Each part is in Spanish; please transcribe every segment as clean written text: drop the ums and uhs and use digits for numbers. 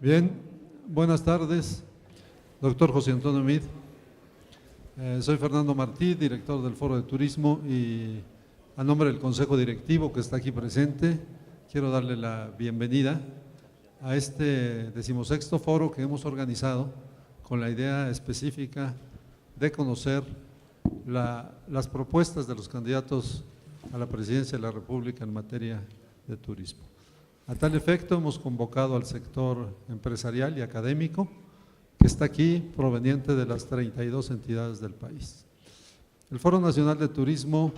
Bien, buenas tardes, doctor José Antonio Meade. Soy Fernando Martí, director del Foro de Turismo, y a nombre del Consejo Directivo que está aquí presente, quiero darle la bienvenida a este 16º foro que hemos organizado con la idea específica de conocer las propuestas de los candidatos a la presidencia de la República en materia de turismo. A tal efecto, hemos convocado al sector empresarial y académico que está aquí, proveniente de las 32 entidades del país. El Foro Nacional de Turismo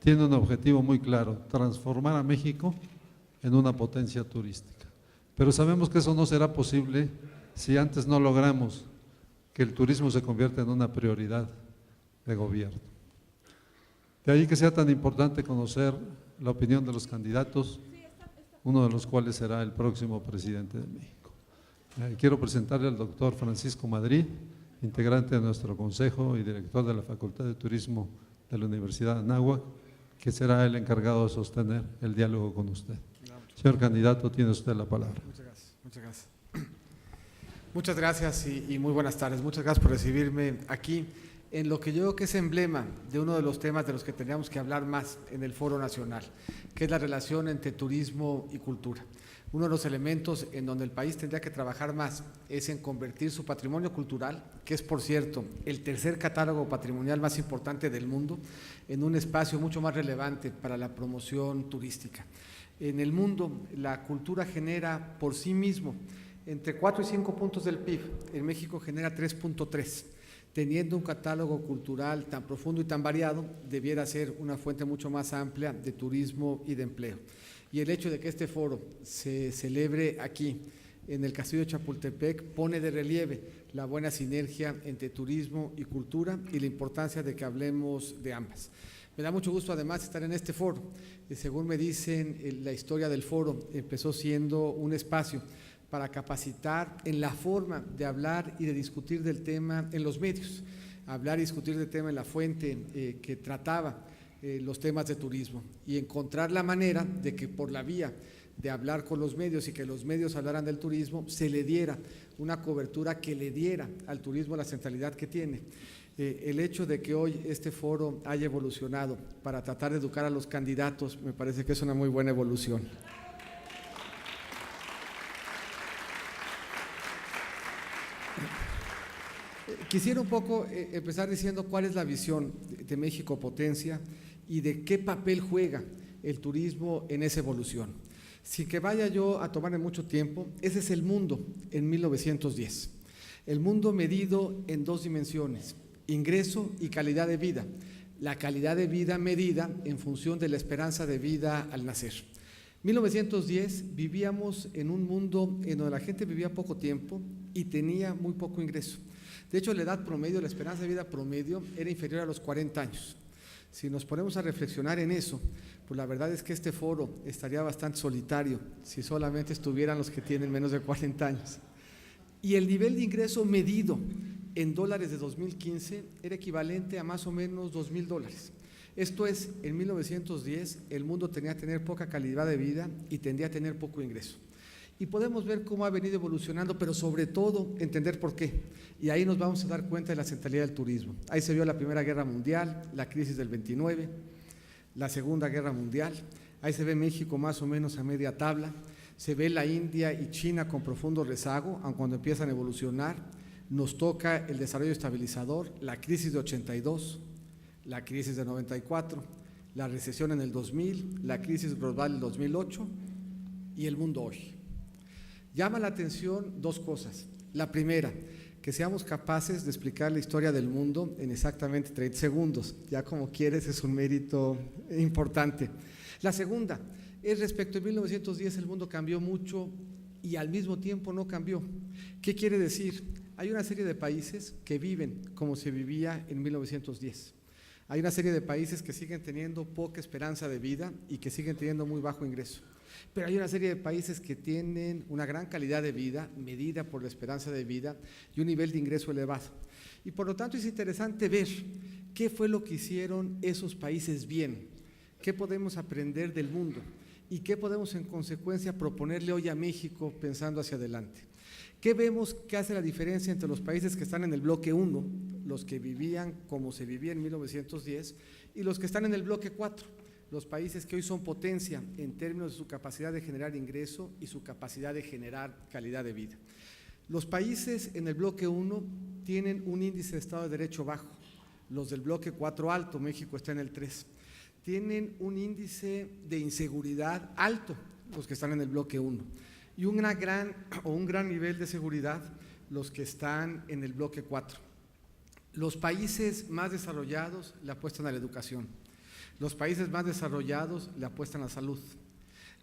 tiene un objetivo muy claro: transformar a México en una potencia turística. Pero sabemos que eso no será posible si antes no logramos que el turismo se convierta en una prioridad de gobierno. De ahí que sea tan importante conocer la opinión de los candidatos, uno de los cuales será el próximo presidente de México. Quiero presentarle al doctor Francisco Madrid, integrante de nuestro consejo y director de la Facultad de Turismo de la Universidad de Anáhuac, que será el encargado de sostener el diálogo con usted. Señor candidato, tiene usted la palabra. Muchas gracias. Muchas gracias y muy buenas tardes. Muchas gracias por recibirme aquí en lo que yo creo que es emblema de uno de los temas de los que tendríamos que hablar más en el Foro Nacional, que es la relación entre turismo y cultura. Uno de los elementos en donde el país tendría que trabajar más es en convertir su patrimonio cultural, que es, por cierto, el tercer catálogo patrimonial más importante del mundo, en un espacio mucho más relevante para la promoción turística. En el mundo, la cultura genera por sí mismo entre 4 y 5 puntos del PIB. En México genera 3.3. Teniendo un catálogo cultural tan profundo y tan variado, debiera ser una fuente mucho más amplia de turismo y de empleo. Y el hecho de que este foro se celebre aquí, en el Castillo de Chapultepec, pone de relieve la buena sinergia entre turismo y cultura y la importancia de que hablemos de ambas. Me da mucho gusto además estar en este foro. Según me dicen, la historia del foro empezó siendo un espacio para capacitar en la forma de hablar y de discutir del tema en los medios, hablar y discutir del tema en la fuente que trataba los temas de turismo y encontrar la manera de que por la vía de hablar con los medios y que los medios hablaran del turismo, se le diera una cobertura que le diera al turismo la centralidad que tiene. El hecho de que hoy este foro haya evolucionado para tratar de educar a los candidatos me parece que es una muy buena evolución. Quisiera un poco empezar diciendo cuál es la visión de México potencia y de qué papel juega el turismo en esa evolución. Sin que vaya yo a tomarme mucho tiempo, ese es el mundo en 1910. El mundo medido en dos dimensiones: ingreso y calidad de vida. La calidad de vida medida en función de la esperanza de vida al nacer. 1910 vivíamos en un mundo en donde la gente vivía poco tiempo y tenía muy poco ingreso. De hecho, la edad promedio, la esperanza de vida promedio era inferior a los 40 años. Si nos ponemos a reflexionar en eso, pues la verdad es que este foro estaría bastante solitario si solamente estuvieran los que tienen menos de 40 años. Y el nivel de ingreso medido en dólares de 2015 era equivalente a más o menos $2,000. Esto es, en 1910 el mundo tenía que tener poca calidad de vida y tendría a tener poco ingreso. Y podemos ver cómo ha venido evolucionando, pero sobre todo entender por qué. Y ahí nos vamos a dar cuenta de la centralidad del turismo. Ahí se vio la Primera Guerra Mundial, la crisis del 29, la Segunda Guerra Mundial. Ahí se ve México más o menos a media tabla. Se ve la India y China con profundo rezago, aun cuando empiezan a evolucionar. Nos toca el desarrollo estabilizador, la crisis de 82, la crisis de 94, la recesión en el 2000, la crisis global del 2008 y el mundo hoy. Llama la atención dos cosas. La primera, que seamos capaces de explicar la historia del mundo en exactamente 30 segundos. Ya como quieres, es un mérito importante. La segunda es respecto a 1910, el mundo cambió mucho y al mismo tiempo no cambió. ¿Qué quiere decir? Hay una serie de países que viven como se vivía en 1910. Hay una serie de países que siguen teniendo poca esperanza de vida y que siguen teniendo muy bajo ingreso. Pero hay una serie de países que tienen una gran calidad de vida, medida por la esperanza de vida y un nivel de ingreso elevado. Y por lo tanto es interesante ver qué fue lo que hicieron esos países bien, qué podemos aprender del mundo y qué podemos en consecuencia proponerle hoy a México pensando hacia adelante. ¿Qué vemos que hace la diferencia entre los países que están en el bloque 1, los que vivían como se vivía en 1910, y los que están en el bloque 4, los países que hoy son potencia en términos de su capacidad de generar ingreso y su capacidad de generar calidad de vida? Los países en el bloque 1 tienen un índice de Estado de Derecho bajo, los del bloque 4 alto, México está en el 3. Tienen un índice de inseguridad alto, los que están en el bloque 1, y un gran nivel de seguridad, los que están en el bloque 4. Los países más desarrollados le apuestan a la educación, los países más desarrollados le apuestan a la salud.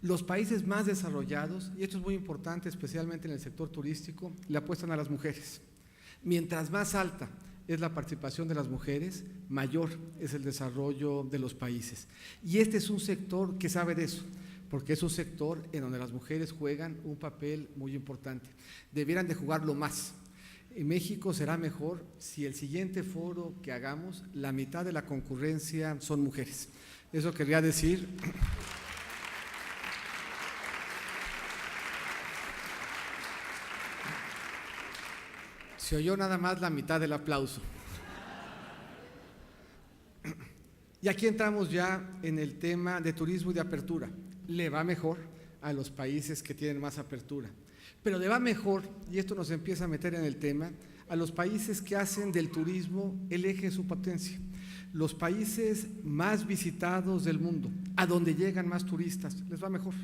Los países más desarrollados, y esto es muy importante, especialmente en el sector turístico, le apuestan a las mujeres. Mientras más alta es la participación de las mujeres, mayor es el desarrollo de los países. Y este es un sector que sabe de eso, porque es un sector en donde las mujeres juegan un papel muy importante. Debieran de jugarlo más. En México será mejor si el siguiente foro que hagamos, la mitad de la concurrencia son mujeres. Eso querría decir… Se oyó nada más la mitad del aplauso. Y aquí entramos ya en el tema de turismo y de apertura. Le va mejor a los países que tienen más apertura, pero le va mejor, y esto nos empieza a meter en el tema, a los países que hacen del turismo el eje de su potencia. Los países más visitados del mundo, a donde llegan más turistas, les va mejor,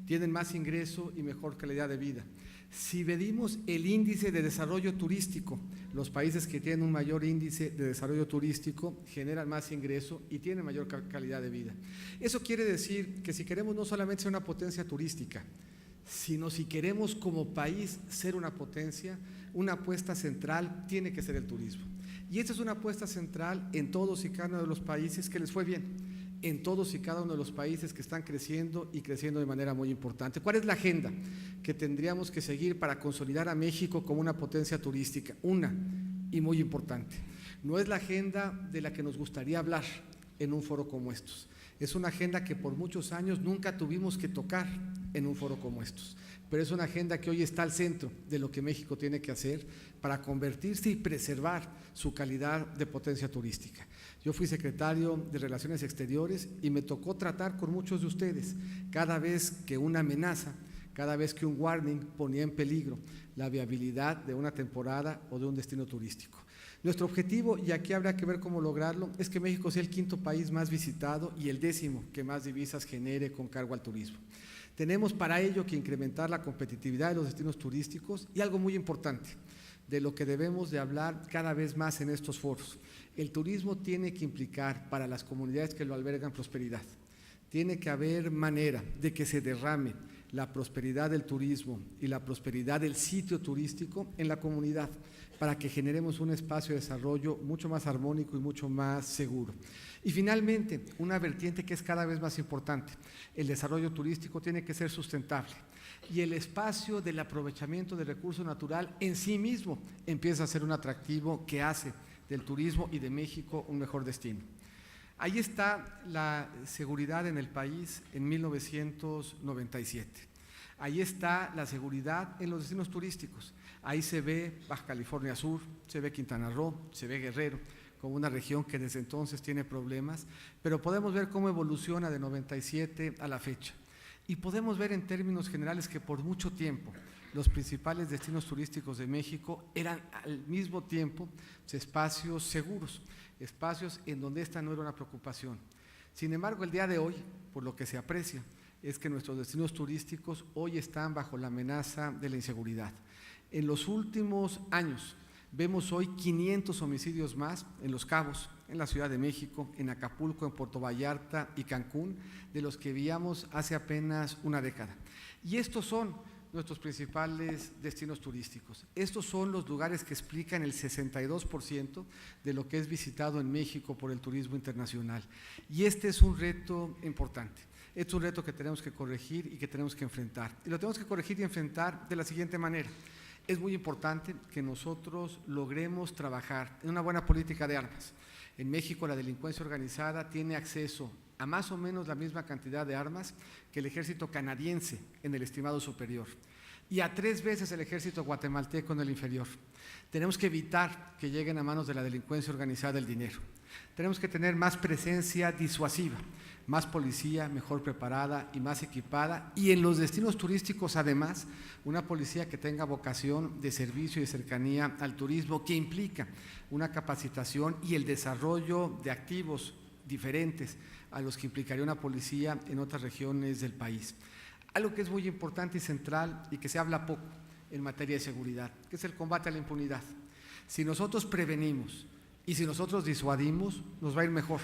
tienen más ingreso y mejor calidad de vida. Si medimos el índice de desarrollo turístico, los países que tienen un mayor índice de desarrollo turístico generan más ingreso y tienen mayor calidad de vida. Eso quiere decir que si queremos no solamente ser una potencia turística, sino si queremos como país ser una potencia, una apuesta central tiene que ser el turismo. Y esta es una apuesta central en todos y cada uno de los países que les fue bien, en todos y cada uno de los países que están creciendo y creciendo de manera muy importante. ¿Cuál es la agenda que tendríamos que seguir para consolidar a México como una potencia turística? Una, y muy importante, no es la agenda de la que nos gustaría hablar en un foro como estos. Es una agenda que por muchos años nunca tuvimos que tocar en un foro como estos, pero es una agenda que hoy está al centro de lo que México tiene que hacer para convertirse y preservar su calidad de potencia turística. Yo fui secretario de Relaciones Exteriores y me tocó tratar con muchos de ustedes cada vez que una amenaza, cada vez que un warning ponía en peligro la viabilidad de una temporada o de un destino turístico. Nuestro objetivo, y aquí habrá que ver cómo lograrlo, es que México sea el 5º país más visitado y el 10º que más divisas genere con cargo al turismo. Tenemos para ello que incrementar la competitividad de los destinos turísticos y algo muy importante, de lo que debemos de hablar cada vez más en estos foros. El turismo tiene que implicar para las comunidades que lo albergan prosperidad. Tiene que haber manera de que se derrame la prosperidad del turismo y la prosperidad del sitio turístico en la comunidad para que generemos un espacio de desarrollo mucho más armónico y mucho más seguro. Y finalmente, una vertiente que es cada vez más importante, el desarrollo turístico tiene que ser sustentable y el espacio del aprovechamiento del recurso natural en sí mismo empieza a ser un atractivo que hace del turismo y de México un mejor destino. Ahí está la seguridad en el país en 1997. Ahí está la seguridad en los destinos turísticos. Ahí se ve Baja California Sur, se ve Quintana Roo, se ve Guerrero, como una región que desde entonces tiene problemas, pero podemos ver cómo evoluciona de 97 a la fecha. Y podemos ver en términos generales que por mucho tiempo los principales destinos turísticos de México eran al mismo tiempo espacios seguros, espacios en donde esta no era una preocupación. Sin embargo, el día de hoy, por lo que se aprecia, es que nuestros destinos turísticos hoy están bajo la amenaza de la inseguridad. En los últimos años vemos hoy 500 homicidios más en Los Cabos, en la Ciudad de México, en Acapulco, en Puerto Vallarta y Cancún, de los que veíamos hace apenas una década. Y estos son nuestros principales destinos turísticos. Estos son los lugares que explican el 62% de lo que es visitado en México por el turismo internacional. Y este es un reto importante. Es un reto que tenemos que corregir y que tenemos que enfrentar. Y lo tenemos que corregir y enfrentar de la siguiente manera. Es muy importante que nosotros logremos trabajar en una buena política de armas. En México la delincuencia organizada tiene acceso a más o menos la misma cantidad de armas que el ejército canadiense en el estimado superior. y a 3 veces el ejército guatemalteco en el inferior. Tenemos que evitar que lleguen a manos de la delincuencia organizada el dinero. Tenemos que tener más presencia disuasiva, más policía mejor preparada y más equipada, y en los destinos turísticos además una policía que tenga vocación de servicio y de cercanía al turismo, que implica una capacitación y el desarrollo de activos diferentes a los que implicaría una policía en otras regiones del país. Algo que es muy importante y central y que se habla poco en materia de seguridad, que es el combate a la impunidad. Si nosotros prevenimos y si nosotros disuadimos, nos va a ir mejor.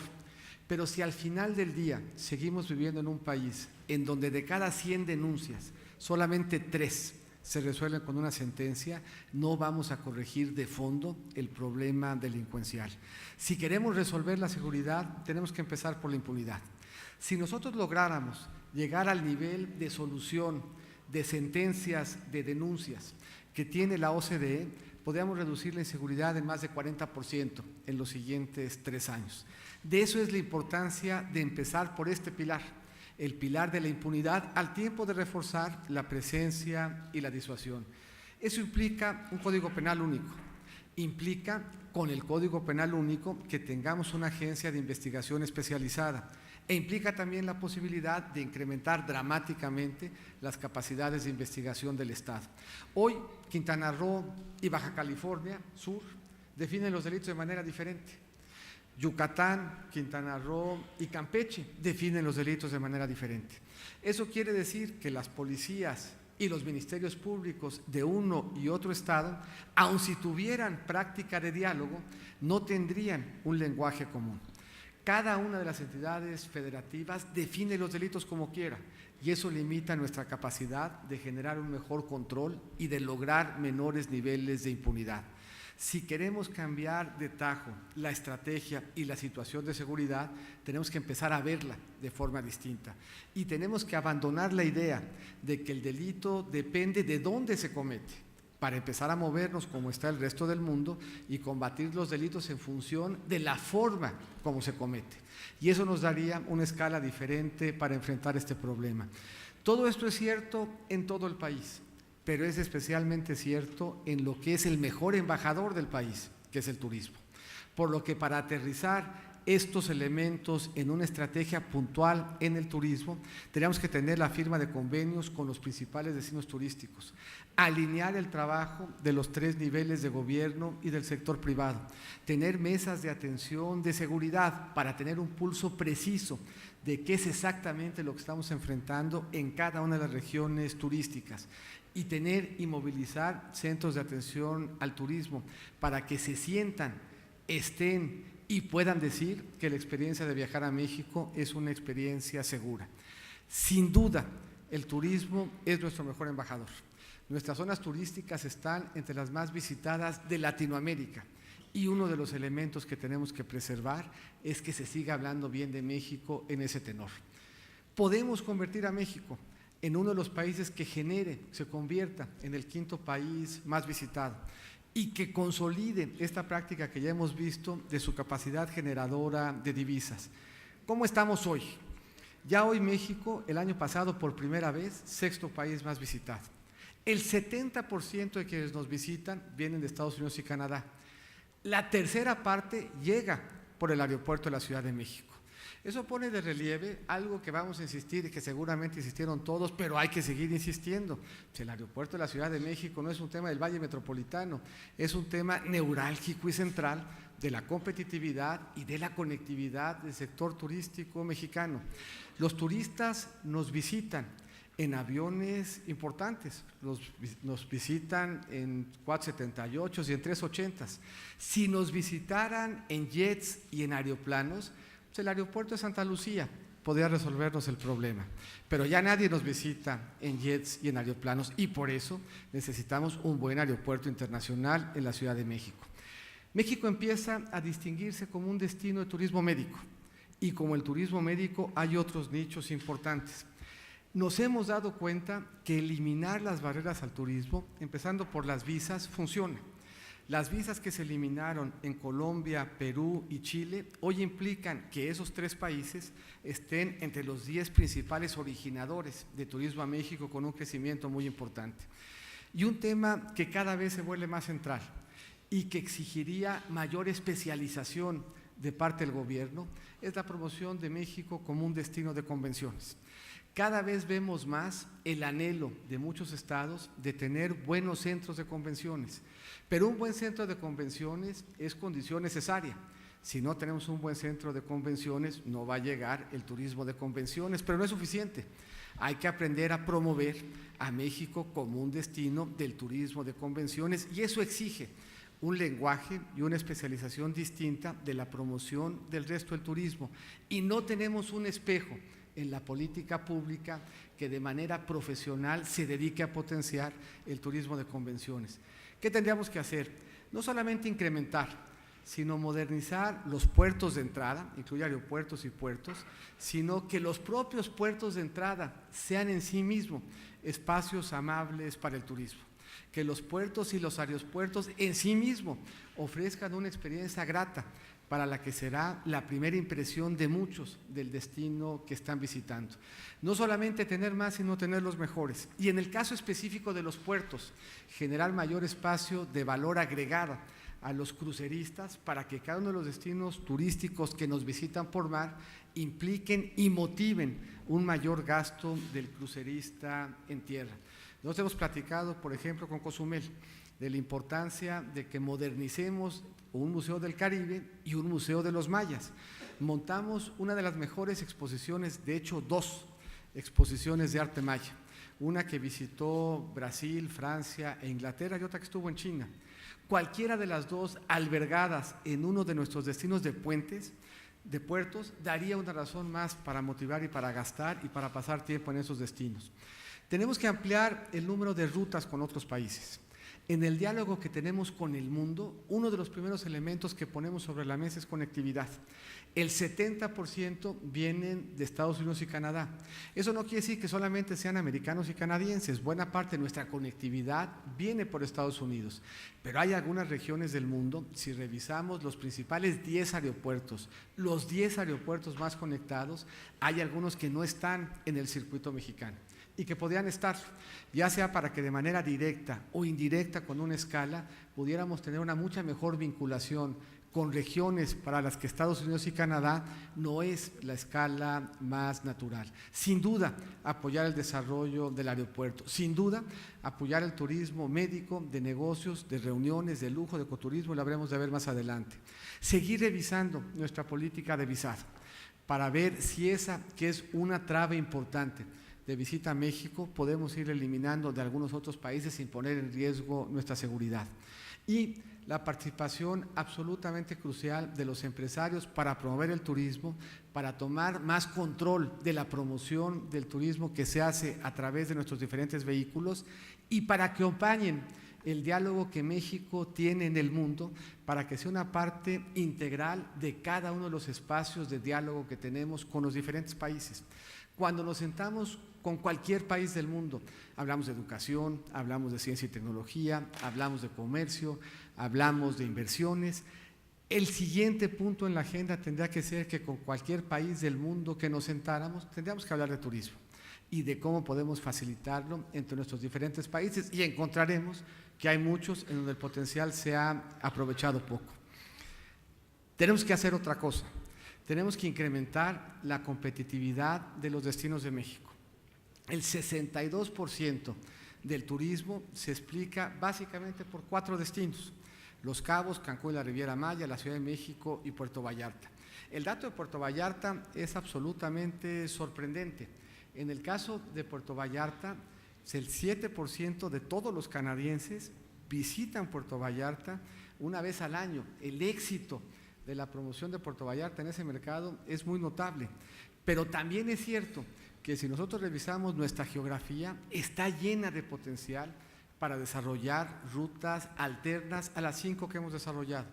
Pero si al final del día seguimos viviendo en un país en donde de cada 100 denuncias, solamente 3 se resuelven con una sentencia, no vamos a corregir de fondo el problema delincuencial. Si queremos resolver la seguridad, tenemos que empezar por la impunidad. Si nosotros lográramos llegar al nivel de solución de sentencias, de denuncias que tiene la OCDE, podríamos reducir la inseguridad en más de 40% en los siguientes 3 años. De eso es la importancia de empezar por este pilar, el pilar de la impunidad, al tiempo de reforzar la presencia y la disuasión. Eso implica un código penal único, implica con el código penal único que tengamos una agencia de investigación especializada, e implica también la posibilidad de incrementar dramáticamente las capacidades de investigación del Estado. Hoy, Quintana Roo y Baja California Sur definen los delitos de manera diferente. Yucatán, Quintana Roo y Campeche definen los delitos de manera diferente. Eso quiere decir que las policías y los ministerios públicos de uno y otro estado, aun si tuvieran práctica de diálogo, no tendrían un lenguaje común. Cada una de las entidades federativas define los delitos como quiera, y eso limita nuestra capacidad de generar un mejor control y de lograr menores niveles de impunidad. Si queremos cambiar de tajo la estrategia y la situación de seguridad, tenemos que empezar a verla de forma distinta, y tenemos que abandonar la idea de que el delito depende de dónde se comete, para empezar a movernos como está el resto del mundo y combatir los delitos en función de la forma como se comete. Y eso nos daría una escala diferente para enfrentar este problema. Todo esto es cierto en todo el país, pero es especialmente cierto en lo que es el mejor embajador del país, que es el turismo. Por lo que para aterrizar estos elementos en una estrategia puntual en el turismo, tenemos que tener la firma de convenios con los principales destinos turísticos, alinear el trabajo de los 3 niveles de gobierno y del sector privado, tener mesas de atención de seguridad para tener un pulso preciso de qué es exactamente lo que estamos enfrentando en cada una de las regiones turísticas, y tener y movilizar centros de atención al turismo para que se sientan, estén y puedan decir que la experiencia de viajar a México es una experiencia segura. Sin duda, el turismo es nuestro mejor embajador. Nuestras zonas turísticas están entre las más visitadas de Latinoamérica, y uno de los elementos que tenemos que preservar es que se siga hablando bien de México en ese tenor. Podemos convertir a México en uno de los países que se convierta en el 5º país más visitado, y que consolide esta práctica que ya hemos visto de su capacidad generadora de divisas. ¿Cómo estamos hoy? Ya hoy México, el año pasado por primera vez, 6º país más visitado. El 70% de quienes nos visitan vienen de Estados Unidos y Canadá. La tercera parte llega por el aeropuerto de la Ciudad de México. Eso pone de relieve algo que vamos a insistir y que seguramente insistieron todos, pero hay que seguir insistiendo. El aeropuerto de la Ciudad de México no es un tema del Valle Metropolitano, es un tema neurálgico y central de la competitividad y de la conectividad del sector turístico mexicano. Los turistas nos visitan en aviones importantes, nos visitan en 478 y en 380. Si nos visitaran en jets y en aeroplanos, el aeropuerto de Santa Lucía podría resolvernos el problema, pero ya nadie nos visita en jets y en aeroplanos, y por eso necesitamos un buen aeropuerto internacional en la Ciudad de México. México empieza a distinguirse como un destino de turismo médico, y como el turismo médico hay otros nichos importantes. Nos hemos dado cuenta que eliminar las barreras al turismo, empezando por las visas, funciona. Las visas que se eliminaron en Colombia, Perú y Chile hoy implican que esos 3 países estén entre los 10 principales originadores de turismo a México, con un crecimiento muy importante. Y un tema que cada vez se vuelve más central y que exigiría mayor especialización de parte del gobierno es la promoción de México como un destino de convenciones. Cada vez vemos más el anhelo de muchos estados de tener buenos centros de convenciones, pero un buen centro de convenciones es condición necesaria. Si no tenemos un buen centro de convenciones, no va a llegar el turismo de convenciones, pero no es suficiente. Hay que aprender a promover a México como un destino del turismo de convenciones, y eso exige un lenguaje y una especialización distinta de la promoción del resto del turismo. Y no tenemos un espejo en la política pública que de manera profesional se dedique a potenciar el turismo de convenciones. ¿Qué tendríamos que hacer? No solamente incrementar, sino modernizar los puertos de entrada, incluye aeropuertos y puertos, sino que los propios puertos de entrada sean en sí mismos espacios amables para el turismo, que los puertos y los aeropuertos en sí mismos ofrezcan una experiencia grata para la que será la primera impresión de muchos del destino que están visitando. No solamente tener más, sino tener los mejores. Y en el caso específico de los puertos, generar mayor espacio de valor agregado a los cruceristas para que cada uno de los destinos turísticos que nos visitan por mar impliquen y motiven un mayor gasto del crucerista en tierra. Nosotros hemos platicado, por ejemplo, con Cozumel, de la importancia de que modernicemos un museo del Caribe y un museo de los mayas. Montamos una de las mejores exposiciones, de hecho 2 exposiciones de arte maya, una que visitó Brasil, Francia e Inglaterra y otra que estuvo en China. Cualquiera de las 2 albergadas en uno de nuestros destinos de puertos, daría una razón más para motivar y para gastar y para pasar tiempo en esos destinos. Tenemos que ampliar el número de rutas con otros países. En el diálogo que tenemos con el mundo, uno de los primeros elementos que ponemos sobre la mesa es conectividad. El 70% vienen de Estados Unidos y Canadá. Eso no quiere decir que solamente sean americanos y canadienses. Buena parte de nuestra conectividad viene por Estados Unidos. Pero hay algunas regiones del mundo, si revisamos los principales 10 aeropuertos, los 10 aeropuertos más conectados, hay algunos que no están en el circuito mexicano y que podían estar, ya sea para que de manera directa o indirecta con una escala pudiéramos tener una mucha mejor vinculación con regiones para las que Estados Unidos y Canadá no es la escala más natural. Sin duda, apoyar el desarrollo del aeropuerto, sin duda, apoyar el turismo médico, de negocios, de reuniones, de lujo, de ecoturismo, lo habremos de ver más adelante. Seguir revisando nuestra política de visado para ver si esa, que es una traba importante de visita a México, podemos ir eliminando de algunos otros países sin poner en riesgo nuestra seguridad. Y la participación absolutamente crucial de los empresarios para promover el turismo, para tomar más control de la promoción del turismo que se hace a través de nuestros diferentes vehículos y para que acompañen el diálogo que México tiene en el mundo, para que sea una parte integral de cada uno de los espacios de diálogo que tenemos con los diferentes países. Cuando nos sentamos con cualquier país del mundo, hablamos de educación, hablamos de ciencia y tecnología, hablamos de comercio, hablamos de inversiones. El siguiente punto en la agenda tendría que ser que con cualquier país del mundo que nos sentáramos, tendríamos que hablar de turismo y de cómo podemos facilitarlo entre nuestros diferentes países, y encontraremos que hay muchos en donde el potencial se ha aprovechado poco. Tenemos que hacer otra cosa. Tenemos que incrementar la competitividad de los destinos de México. El 62% del turismo se explica básicamente por 4 destinos: Los Cabos, Cancún y la Riviera Maya, la Ciudad de México y Puerto Vallarta. El dato de Puerto Vallarta es absolutamente sorprendente. En el caso de Puerto Vallarta, el 7% de todos los canadienses visitan Puerto Vallarta una vez al año. El éxito de la promoción de Puerto Vallarta en ese mercado es muy notable, pero también es cierto que si nosotros revisamos nuestra geografía, está llena de potencial para desarrollar rutas alternas a las 5 que hemos desarrollado,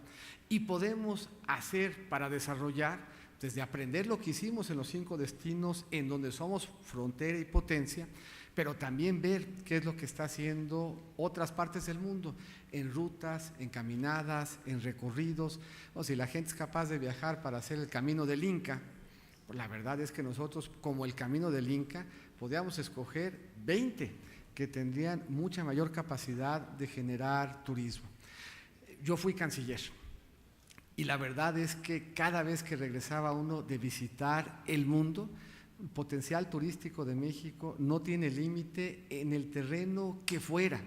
y podemos hacer para desarrollar, desde aprender lo que hicimos en los 5 destinos en donde somos frontera y potencia, pero también ver qué es lo que está haciendo otras partes del mundo, en rutas, en caminadas, en recorridos. O si la gente es capaz de viajar para hacer el Camino del Inca, pues la verdad es que nosotros, como el Camino del Inca, podríamos escoger 20 que tendrían mucha mayor capacidad de generar turismo. Yo fui canciller y la verdad es que cada vez que regresaba uno de visitar el mundo, el potencial turístico de México no tiene límite en el terreno que fuera.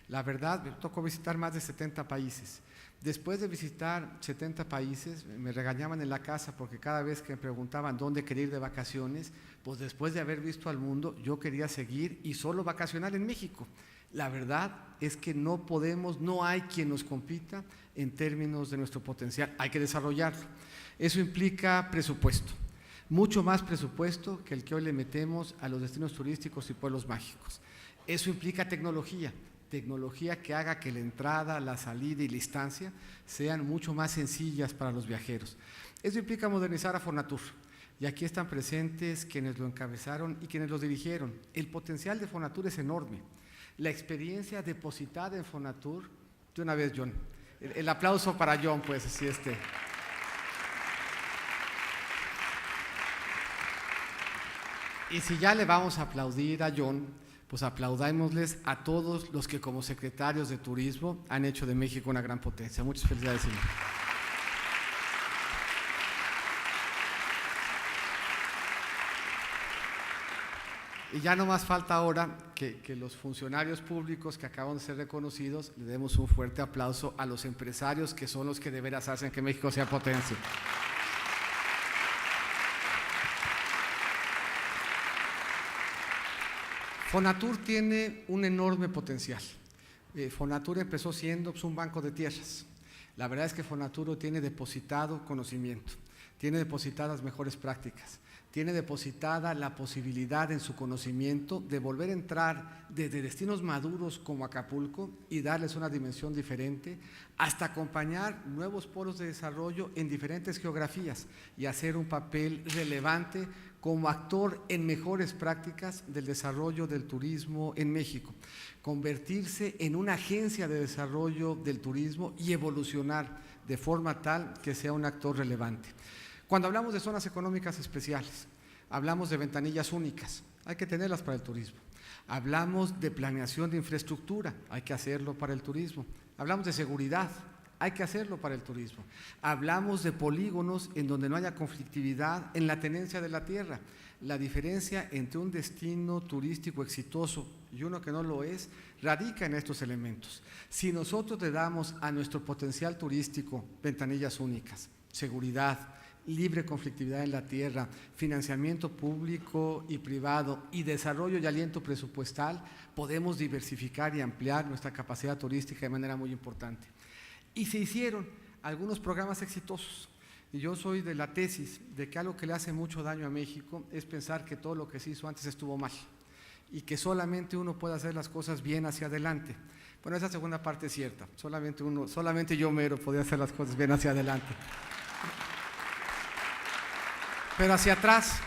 La verdad, me tocó visitar más de 70 países. Después de visitar 70 países, me regañaban en la casa porque cada vez que me preguntaban dónde quería ir de vacaciones, pues después de haber visto al mundo, yo quería seguir y solo vacacionar en México. La verdad es que no podemos, no hay quien nos compita en términos de nuestro potencial, hay que desarrollarlo. Eso implica presupuesto, mucho más presupuesto que el que hoy le metemos a los destinos turísticos y pueblos mágicos. Eso implica tecnología que haga que la entrada, la salida y la estancia sean mucho más sencillas para los viajeros. Eso implica modernizar a Fonatur, y aquí están presentes quienes lo encabezaron y quienes lo dirigieron. El potencial de Fonatur es enorme. La experiencia depositada en Fonatur, de una vez John, el aplauso para John, pues así Y si ya le vamos a aplaudir a John, pues aplaudámosles a todos los que como secretarios de turismo han hecho de México una gran potencia. Muchas felicidades, señor. Y ya no más falta ahora que los funcionarios públicos que acaban de ser reconocidos le demos un fuerte aplauso a los empresarios que son los que de veras hacen que México sea potencia. Fonatur tiene un enorme potencial. Fonatur empezó siendo un banco de tierras. La verdad es que Fonatur tiene depositado conocimiento, tiene depositadas mejores prácticas, tiene depositada la posibilidad en su conocimiento de volver a entrar desde destinos maduros como Acapulco y darles una dimensión diferente, hasta acompañar nuevos polos de desarrollo en diferentes geografías y hacer un papel relevante como actor en mejores prácticas del desarrollo del turismo en México, convertirse en una agencia de desarrollo del turismo y evolucionar de forma tal que sea un actor relevante. Cuando hablamos de zonas económicas especiales, hablamos de ventanillas únicas, hay que tenerlas para el turismo. Hablamos de planeación de infraestructura, hay que hacerlo para el turismo. Hablamos de seguridad, hay que hacerlo para el turismo. Hablamos de polígonos en donde no haya conflictividad en la tenencia de la tierra. La diferencia entre un destino turístico exitoso y uno que no lo es, radica en estos elementos. Si nosotros le damos a nuestro potencial turístico ventanillas únicas, seguridad, libre conflictividad en la tierra, financiamiento público y privado y desarrollo y aliento presupuestal, podemos diversificar y ampliar nuestra capacidad turística de manera muy importante. Y se hicieron algunos programas exitosos. Y yo soy de la tesis de que algo que le hace mucho daño a México es pensar que todo lo que se hizo antes estuvo mal y que solamente uno puede hacer las cosas bien hacia adelante. Bueno, esa segunda parte es cierta. Solamente yo mero podía hacer las cosas bien hacia adelante. Pero hacia atrás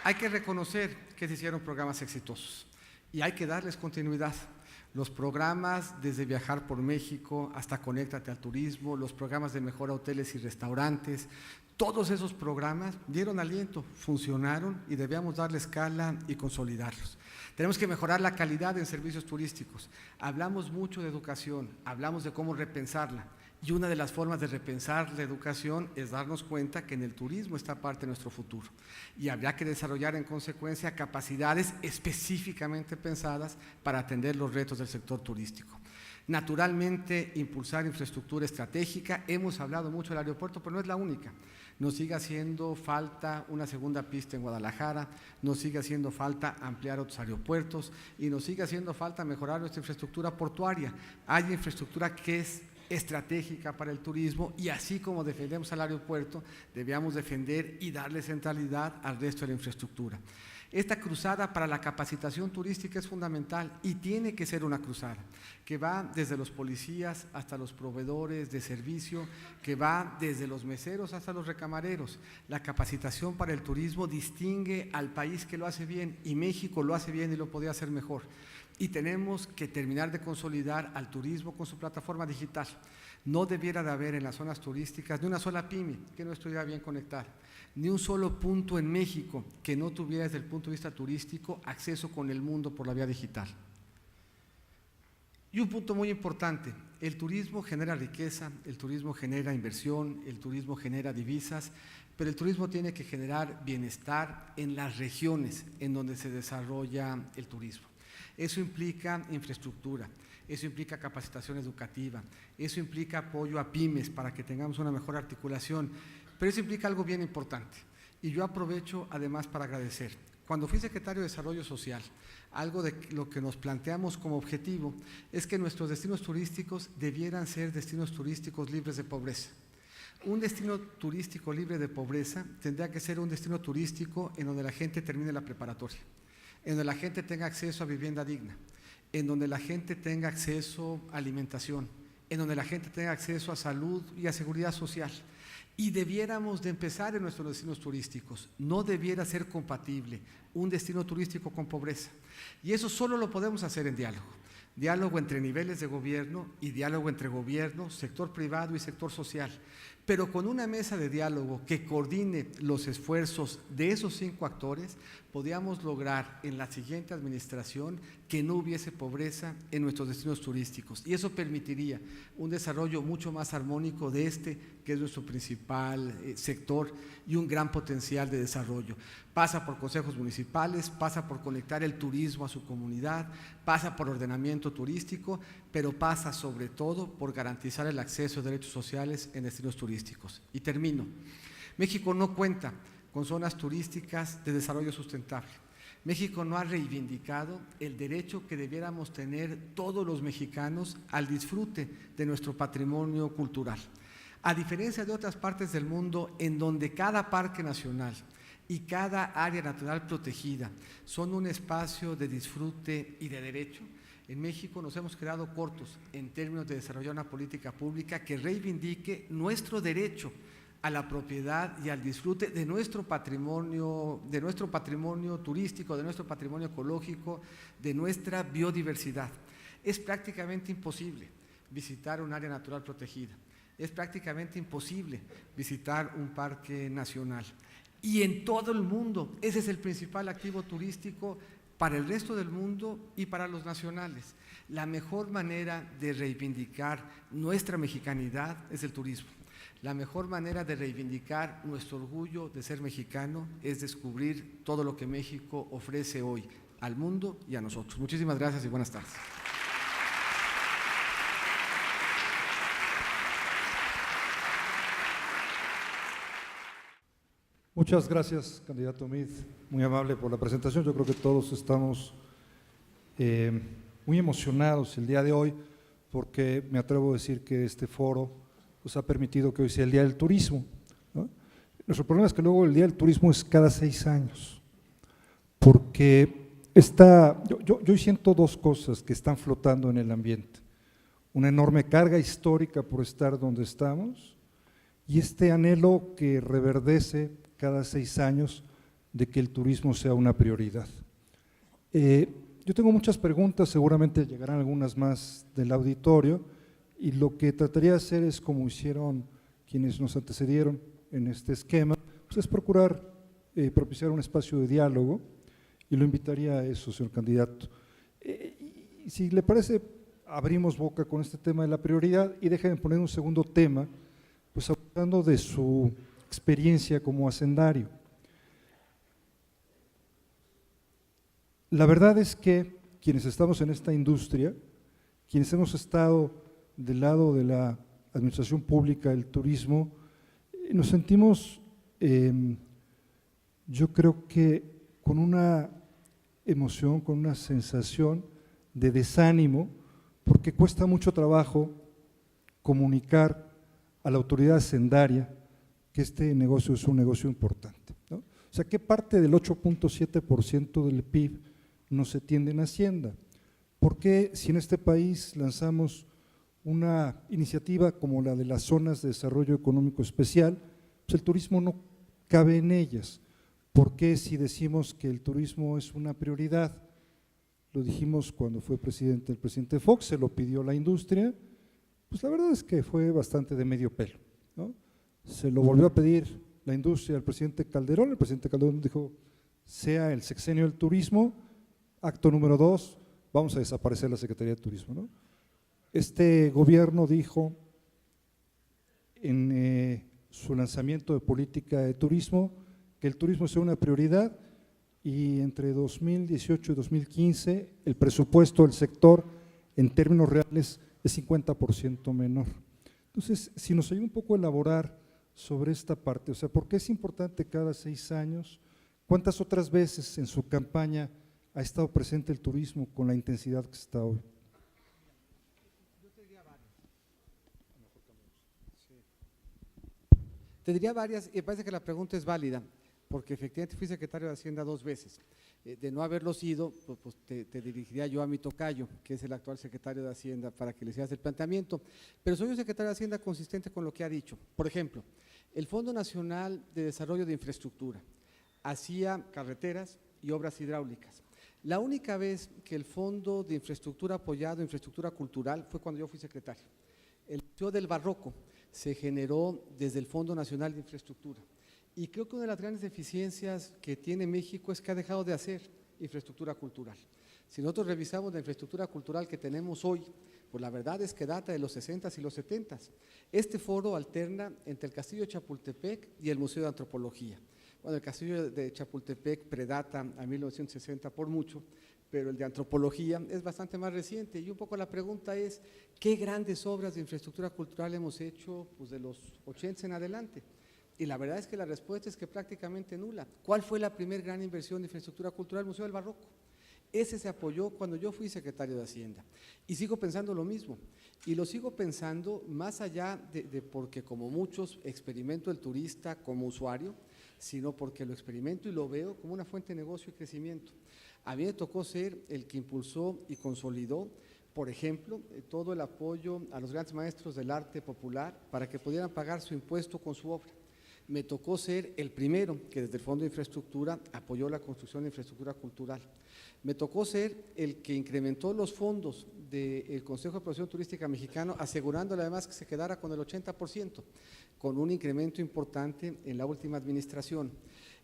hay que reconocer que se hicieron programas exitosos y hay que darles continuidad. Los programas desde Viajar por México hasta Conéctate al Turismo, los programas de mejora hoteles y restaurantes, todos esos programas dieron aliento, funcionaron y debíamos darle escala y consolidarlos. Tenemos que mejorar la calidad en servicios turísticos. Hablamos mucho de educación, hablamos de cómo repensarla. Y una de las formas de repensar la educación es darnos cuenta que en el turismo está parte de nuestro futuro y habría que desarrollar en consecuencia capacidades específicamente pensadas para atender los retos del sector turístico. Naturalmente, impulsar infraestructura estratégica. Hemos hablado mucho del aeropuerto, pero no es la única. Nos sigue haciendo falta una segunda pista en Guadalajara, nos sigue haciendo falta ampliar otros aeropuertos y nos sigue haciendo falta mejorar nuestra infraestructura portuaria. Hay infraestructura que es estratégica para el turismo, y así como defendemos al aeropuerto, debíamos defender y darle centralidad al resto de la infraestructura. Esta cruzada para la capacitación turística es fundamental y tiene que ser una cruzada que va desde los policías hasta los proveedores de servicio, que va desde los meseros hasta los recamareros. La capacitación para el turismo distingue al país que lo hace bien, y México lo hace bien y lo podría hacer mejor. Y tenemos que terminar de consolidar al turismo con su plataforma digital. No debiera de haber en las zonas turísticas ni una sola pyme que no estuviera bien conectada, ni un solo punto en México que no tuviera desde el punto de vista turístico acceso con el mundo por la vía digital. Y un punto muy importante, el turismo genera riqueza, el turismo genera inversión, el turismo genera divisas, pero el turismo tiene que generar bienestar en las regiones en donde se desarrolla el turismo. Eso implica infraestructura, eso implica capacitación educativa, eso implica apoyo a pymes para que tengamos una mejor articulación, pero eso implica algo bien importante, y yo aprovecho además para agradecer. Cuando fui secretario de Desarrollo Social, algo de lo que nos planteamos como objetivo es que nuestros destinos turísticos debieran ser destinos turísticos libres de pobreza. Un destino turístico libre de pobreza tendría que ser un destino turístico en donde la gente termine la preparatoria, en donde la gente tenga acceso a vivienda digna, en donde la gente tenga acceso a alimentación, en donde la gente tenga acceso a salud y a seguridad social. Y debiéramos de empezar en nuestros destinos turísticos. No debiera ser compatible un destino turístico con pobreza. Y eso solo lo podemos hacer en diálogo. Diálogo entre niveles de gobierno y diálogo entre gobierno, sector privado y sector social. Pero con una mesa de diálogo que coordine los esfuerzos de esos 5 actores, podríamos lograr en la siguiente administración que no hubiese pobreza en nuestros destinos turísticos, y eso permitiría un desarrollo mucho más armónico de que es nuestro principal sector y un gran potencial de desarrollo. Pasa por consejos municipales, pasa por conectar el turismo a su comunidad, pasa por ordenamiento turístico, pero pasa sobre todo por garantizar el acceso a derechos sociales en destinos turísticos. Y termino. México no cuenta con zonas turísticas de desarrollo sustentable. México no ha reivindicado el derecho que debiéramos tener todos los mexicanos al disfrute de nuestro patrimonio cultural. A diferencia de otras partes del mundo en donde cada parque nacional y cada área natural protegida son un espacio de disfrute y de derecho, en México nos hemos quedado cortos en términos de desarrollar una política pública que reivindique nuestro derecho a la propiedad y al disfrute de nuestro patrimonio turístico, de nuestro patrimonio ecológico, de nuestra biodiversidad. Es prácticamente imposible visitar un área natural protegida, es prácticamente imposible visitar un parque nacional. Y en todo el mundo, ese es el principal activo turístico para el resto del mundo y para los nacionales. La mejor manera de reivindicar nuestra mexicanidad es el turismo. La mejor manera de reivindicar nuestro orgullo de ser mexicano es descubrir todo lo que México ofrece hoy al mundo y a nosotros. Muchísimas gracias y buenas tardes. Muchas gracias, candidato Meade, muy amable por la presentación. Yo creo que todos estamos muy emocionados el día de hoy, porque me atrevo a decir que este foro pues, ha permitido que hoy sea el Día del Turismo, ¿no? Nuestro problema es que luego el Día del Turismo es cada 6 años, porque yo siento 2 cosas que están flotando en el ambiente: una enorme carga histórica por estar donde estamos y este anhelo que reverdece cada 6 años de que el turismo sea una prioridad. Yo tengo muchas preguntas, seguramente llegarán algunas más del auditorio, y lo que trataría de hacer es, como hicieron quienes nos antecedieron en este esquema, pues es procurar propiciar un espacio de diálogo, y lo invitaría a eso, señor candidato. Y si le parece, abrimos boca con este tema de la prioridad, y déjenme poner un segundo tema, pues hablando de su experiencia como hacendario. La verdad es que quienes estamos en esta industria, quienes hemos estado del lado de la administración pública del turismo, nos sentimos, yo creo que con una emoción, con una sensación de desánimo, porque cuesta mucho trabajo comunicar a la autoridad hacendaria que este negocio es un negocio importante, ¿no? O sea, ¿qué parte del 8.7% del PIB no se tiende en Hacienda? ¿Por qué si en este país lanzamos una iniciativa como la de las zonas de desarrollo económico especial, pues el turismo no cabe en ellas? ¿Por qué si decimos que el turismo es una prioridad? Lo dijimos cuando fue presidente el presidente Fox, se lo pidió la industria, pues la verdad es que fue bastante de medio pelo, ¿no? Se lo volvió a pedir la industria al presidente Calderón, el presidente Calderón dijo, sea el sexenio del turismo, acto número 2, vamos a desaparecer la Secretaría de Turismo, ¿no? Este gobierno dijo en su lanzamiento de política de turismo que el turismo sea una prioridad y entre 2018 y 2015 el presupuesto del sector en términos reales es 50% menor. Entonces, si nos ayuda un poco a elaborar sobre esta parte, o sea, ¿por qué es importante cada 6 años? ¿Cuántas otras veces en su campaña ha estado presente el turismo con la intensidad que está hoy? Te diría varias, y me parece que la pregunta es válida, porque efectivamente fui secretario de Hacienda 2 veces. De no haberlo sido, pues te dirigiría yo a mi tocayo, que es el actual secretario de Hacienda, para que le hicieras el planteamiento. Pero soy un secretario de Hacienda consistente con lo que ha dicho. Por ejemplo, el Fondo Nacional de Desarrollo de Infraestructura hacía carreteras y obras hidráulicas. La única vez que el Fondo de Infraestructura apoyado, infraestructura cultural, fue cuando yo fui secretario. El Museo del Barroco se generó desde el Fondo Nacional de Infraestructura. Y creo que una de las grandes deficiencias que tiene México es que ha dejado de hacer infraestructura cultural. Si nosotros revisamos la infraestructura cultural que tenemos hoy, pues la verdad es que data de los 60s y los 70s. Este foro alterna entre el Castillo de Chapultepec y el Museo de Antropología. Bueno, el Castillo de Chapultepec predata a 1960 por mucho, pero el de Antropología es bastante más reciente. Y un poco la pregunta es, ¿qué grandes obras de infraestructura cultural hemos hecho pues, de los 80 en adelante? Y la verdad es que la respuesta es que prácticamente nula. ¿Cuál fue la primera gran inversión de infraestructura cultural? El Museo del Barroco. Ese se apoyó cuando yo fui secretario de Hacienda. Y sigo pensando lo mismo. Y lo sigo pensando más allá de porque como muchos experimento el turista como usuario, sino porque lo experimento y lo veo como una fuente de negocio y crecimiento. A mí me tocó ser el que impulsó y consolidó, por ejemplo, todo el apoyo a los grandes maestros del arte popular para que pudieran pagar su impuesto con su obra. Me tocó ser el primero que desde el Fondo de Infraestructura apoyó la construcción de infraestructura cultural. Me tocó ser el que incrementó los fondos del Consejo de Promoción Turística Mexicano, asegurándole además que se quedara con el 80%, con un incremento importante en la última administración.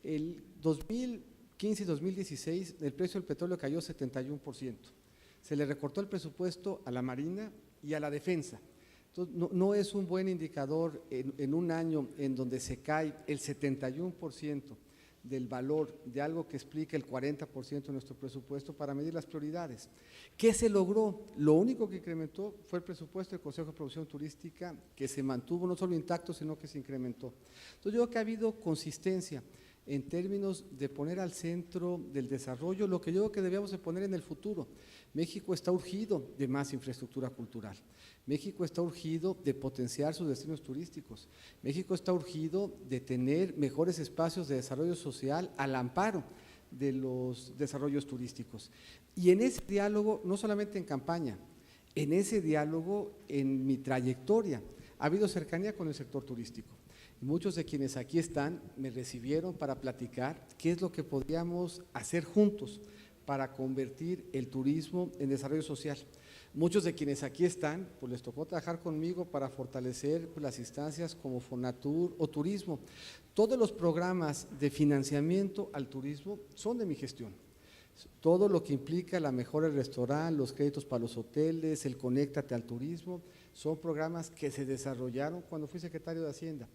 El 2015 y 2016 el precio del petróleo cayó 71%. Se le recortó el presupuesto a la Marina y a la Defensa. Entonces, no es un buen indicador en un año en donde se cae el 71% del valor de algo que explica el 40% de nuestro presupuesto para medir las prioridades. ¿Qué se logró? Lo único que incrementó fue el presupuesto del Consejo de Promoción Turística, que se mantuvo no solo intacto, sino que se incrementó. Entonces, yo creo que ha habido consistencia en términos de poner al centro del desarrollo lo que yo creo que debíamos de poner en el futuro. México está urgido de más infraestructura cultural. México está urgido de potenciar sus destinos turísticos. México está urgido de tener mejores espacios de desarrollo social al amparo de los desarrollos turísticos. Y en ese diálogo, no solamente en campaña, en ese diálogo, en mi trayectoria, ha habido cercanía con el sector turístico. Muchos de quienes aquí están me recibieron para platicar qué es lo que podíamos hacer juntos para convertir el turismo en desarrollo social. Muchos de quienes aquí están, pues les tocó trabajar conmigo para fortalecer las instancias como Fonatur o Turismo. Todos los programas de financiamiento al turismo son de mi gestión. Todo lo que implica la mejora del restaurante, los créditos para los hoteles, el Conéctate al Turismo, son programas que se desarrollaron cuando fui secretario de Hacienda.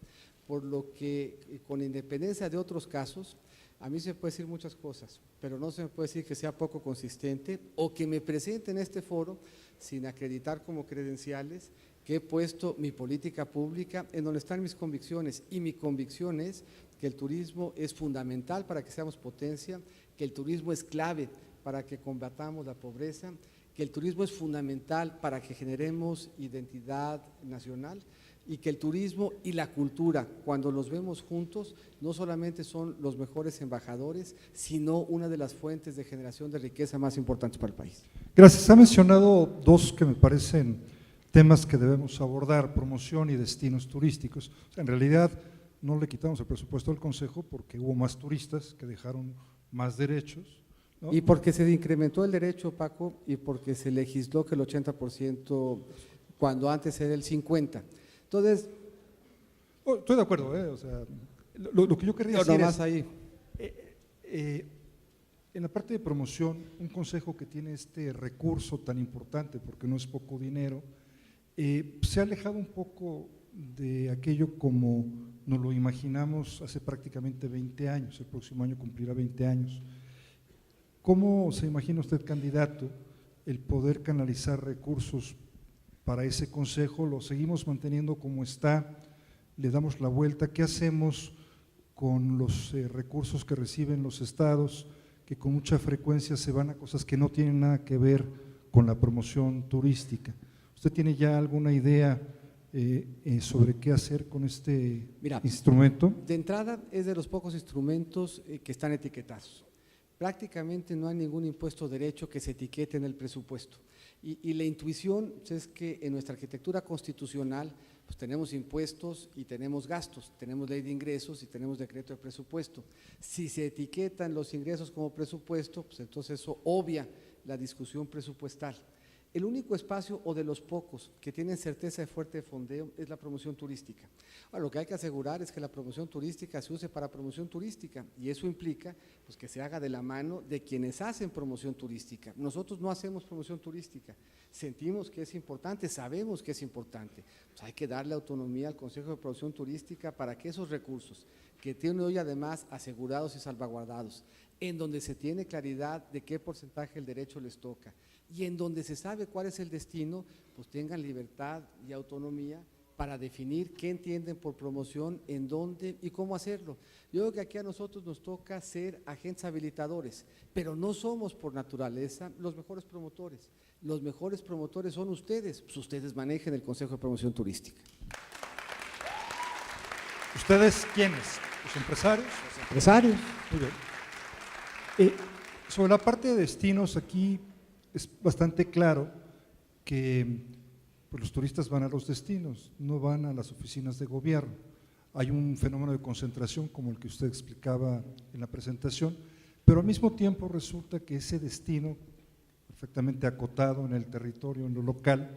Por lo que, con independencia de otros casos, a mí se me puede decir muchas cosas, pero no se me puede decir que sea poco consistente o que me presente en este foro sin acreditar como credenciales que he puesto mi política pública en donde están mis convicciones. Y mi convicción es que el turismo es fundamental para que seamos potencia, que el turismo es clave para que combatamos la pobreza, que el turismo es fundamental para que generemos identidad nacional y que el turismo y la cultura, cuando los vemos juntos, no solamente son los mejores embajadores, sino una de las fuentes de generación de riqueza más importantes para el país. Gracias. Ha mencionado dos que me parecen temas que debemos abordar: promoción y destinos turísticos. O sea, en realidad no le quitamos el presupuesto al Consejo porque hubo más turistas que dejaron más derechos, ¿no? Y porque se incrementó el derecho, Paco, y porque se legisló que el 80% cuando antes era el 50%. Entonces… Estoy de acuerdo, o sea, lo que yo querría decir es… ahí. En la parte de promoción, un consejo que tiene este recurso tan importante, porque no es poco dinero, se ha alejado un poco de aquello como nos lo imaginamos hace prácticamente 20 años, el próximo año cumplirá 20 años. ¿Cómo se imagina usted, candidato, el poder canalizar recursos para ese consejo? ¿Lo seguimos manteniendo como está? ¿Le damos la vuelta? ¿Qué hacemos con los recursos que reciben los estados, que con mucha frecuencia se van a cosas que no tienen nada que ver con la promoción turística? ¿Usted tiene ya alguna idea sobre qué hacer con este instrumento? De entrada, es de los pocos instrumentos que están etiquetados. Prácticamente no hay ningún impuesto derecho que se etiquete en el presupuesto. Y la intuición es que en nuestra arquitectura constitucional pues tenemos impuestos y tenemos gastos, tenemos ley de ingresos y tenemos decreto de presupuesto. Si se etiquetan los ingresos como presupuesto, pues entonces eso obvia la discusión presupuestal. El único espacio, o de los pocos, que tienen certeza de fuerte fondeo es la promoción turística. Ahora, lo que hay que asegurar es que la promoción turística se use para promoción turística, y eso implica pues, que se haga de la mano de quienes hacen promoción turística. Nosotros no hacemos promoción turística, sentimos que es importante, sabemos que es importante. Pues hay que darle autonomía al Consejo de Promoción Turística para que esos recursos, que tienen hoy además asegurados y salvaguardados, en donde se tiene claridad de qué porcentaje el derecho les toca, y en donde se sabe cuál es el destino, pues tengan libertad y autonomía para definir qué entienden por promoción, en dónde y cómo hacerlo. Yo creo que aquí a nosotros nos toca ser agentes habilitadores, pero no somos por naturaleza los mejores promotores. Los mejores promotores son ustedes, pues ustedes manejen el Consejo de Promoción Turística. ¿Ustedes quiénes? ¿Los empresarios? Los empresarios. Muy bien. Sobre la parte de destinos, aquí es bastante claro que pues, los turistas van a los destinos, no van a las oficinas de gobierno. Hay un fenómeno de concentración como el que usted explicaba en la presentación, pero al mismo tiempo resulta que ese destino, perfectamente acotado en el territorio, en lo local,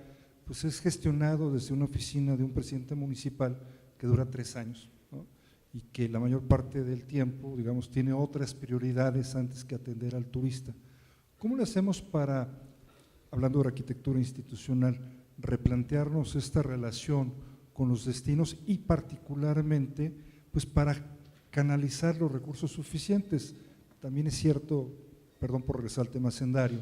pues es gestionado desde una oficina de un presidente municipal que dura 3 años, ¿no? Y que la mayor parte del tiempo, digamos, tiene otras prioridades antes que atender al turista. ¿Cómo le hacemos para, hablando de arquitectura institucional, replantearnos esta relación con los destinos y particularmente pues para canalizar los recursos suficientes? También es cierto, perdón por regresar al tema hacendario,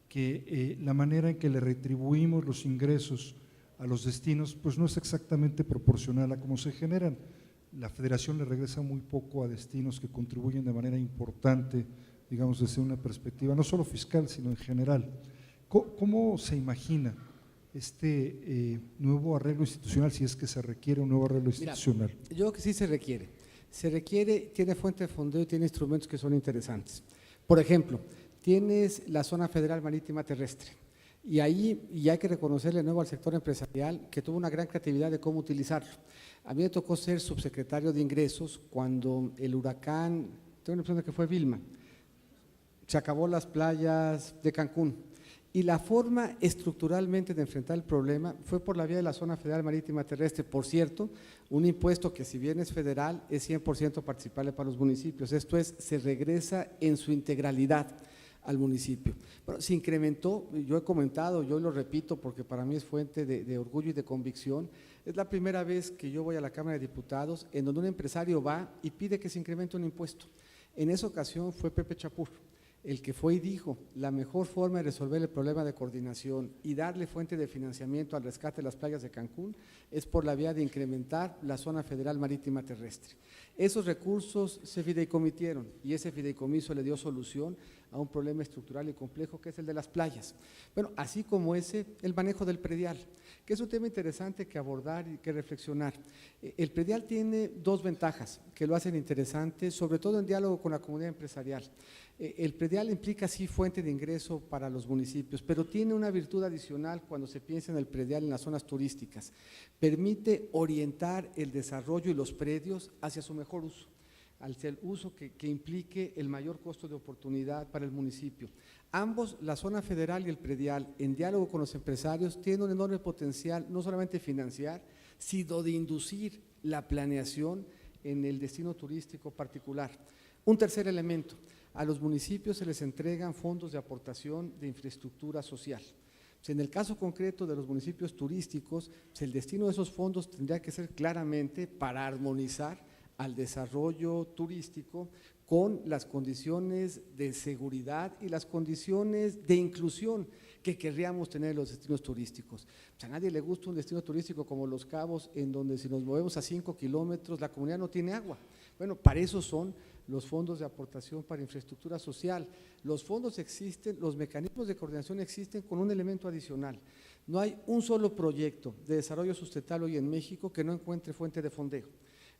que la manera en que le retribuimos los ingresos a los destinos pues no es exactamente proporcional a cómo se generan. La federación le regresa muy poco a destinos que contribuyen de manera importante, digamos, desde una perspectiva no solo fiscal, sino en general. ¿Cómo se imagina este nuevo arreglo institucional, si es que se requiere un nuevo arreglo institucional? Mira, yo creo que sí se requiere. Se requiere, tiene fuente de fondeo y tiene instrumentos que son interesantes. Por ejemplo, tienes la zona federal marítima terrestre, y ahí y hay que reconocerle de nuevo al sector empresarial que tuvo una gran creatividad de cómo utilizarlo. A mí me tocó ser subsecretario de Ingresos cuando el huracán, tengo la impresión de que fue Vilma, se acabó las playas de Cancún, y la forma estructuralmente de enfrentar el problema fue por la vía de la zona federal marítima terrestre. Por cierto, un impuesto que si bien es federal es 100% participable para los municipios, esto es, se regresa en su integralidad al municipio. Bueno, se incrementó, yo he comentado, yo lo repito porque para mí es fuente de orgullo y de convicción, es la primera vez que yo voy a la Cámara de Diputados en donde un empresario va y pide que se incremente un impuesto. En esa ocasión fue Pepe Chapur. el que fue y dijo, la mejor forma de resolver el problema de coordinación y darle fuente de financiamiento al rescate de las playas de Cancún es por la vía de incrementar la zona federal marítima terrestre. Esos recursos se fideicomitieron y ese fideicomiso le dio solución a un problema estructural y complejo que es el de las playas. Bueno, así como ese, el manejo del predial, que es un tema interesante que abordar y que reflexionar. El predial tiene dos ventajas que lo hacen interesante, sobre todo en diálogo con la comunidad empresarial. El predial implica sí fuente de ingreso para los municipios, pero tiene una virtud adicional cuando se piensa en el predial en las zonas turísticas. Permite orientar el desarrollo y los predios hacia su mejor uso, al ser uso que implique el mayor costo de oportunidad para el municipio. Ambos, la zona federal y el predial, en diálogo con los empresarios, tienen un enorme potencial, no solamente financiar, sino de inducir la planeación en el destino turístico particular. Un tercer elemento, a los municipios se les entregan fondos de aportación de infraestructura social. En el caso concreto de los municipios turísticos, el destino de esos fondos tendría que ser claramente para armonizar al desarrollo turístico con las condiciones de seguridad y las condiciones de inclusión que querríamos tener en los destinos turísticos. A nadie le gusta un destino turístico como Los Cabos, en donde si nos movemos a 5 kilómetros la comunidad no tiene agua. Bueno, para eso son los fondos de aportación para infraestructura social. Los fondos existen, los mecanismos de coordinación existen con un elemento adicional. No hay un solo proyecto de desarrollo sustentable hoy en México que no encuentre fuente de fondeo.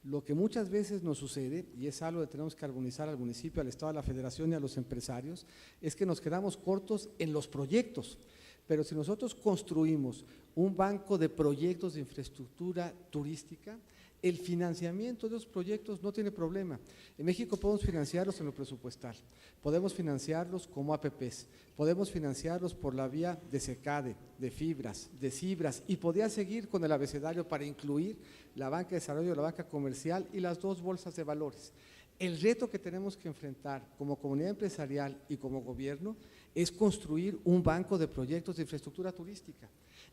Lo que muchas veces nos sucede, y es algo que tenemos que armonizar al municipio, al Estado, a la Federación y a los empresarios, es que nos quedamos cortos en los proyectos. Pero si nosotros construimos un banco de proyectos de infraestructura turística, el financiamiento de esos proyectos no tiene problema. En México podemos financiarlos en lo presupuestal, podemos financiarlos como APPs, podemos financiarlos por la vía de SECADE, de fibras, de cibras, y podría seguir con el abecedario para incluir la banca de desarrollo, la banca comercial y las dos bolsas de valores. El reto que tenemos que enfrentar como comunidad empresarial y como gobierno es construir un banco de proyectos de infraestructura turística.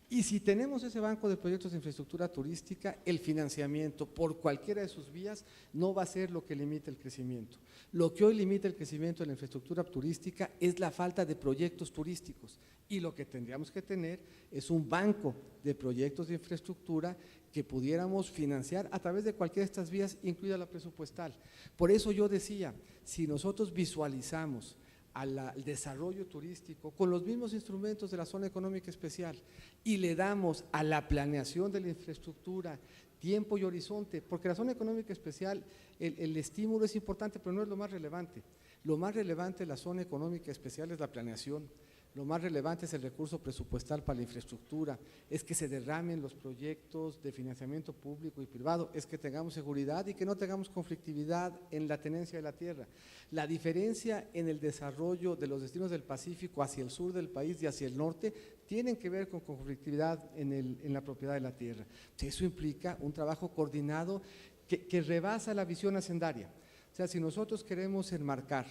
Y si tenemos ese banco de proyectos de infraestructura turística, el financiamiento por cualquiera de sus vías no va a ser lo que limite el crecimiento. Lo que hoy limita el crecimiento de la infraestructura turística es la falta de proyectos turísticos, y lo que tendríamos que tener es un banco de proyectos de infraestructura que pudiéramos financiar a través de cualquiera de estas vías, incluida la presupuestal. Por eso yo decía, si nosotros visualizamos al desarrollo turístico con los mismos instrumentos de la zona económica especial y le damos a la planeación de la infraestructura tiempo y horizonte, porque la zona económica especial, el estímulo es importante, pero no es lo más relevante. Lo más relevante de la zona económica especial es la planeación. Lo más relevante es el recurso presupuestal para la infraestructura, es que se derramen los proyectos de financiamiento público y privado, es que tengamos seguridad y que no tengamos conflictividad en la tenencia de la tierra. La diferencia en el desarrollo de los destinos del Pacífico hacia el sur del país y hacia el norte tienen que ver con conflictividad en la propiedad de la tierra. Eso implica un trabajo coordinado que rebasa la visión hacendaria. O sea, si nosotros queremos enmarcar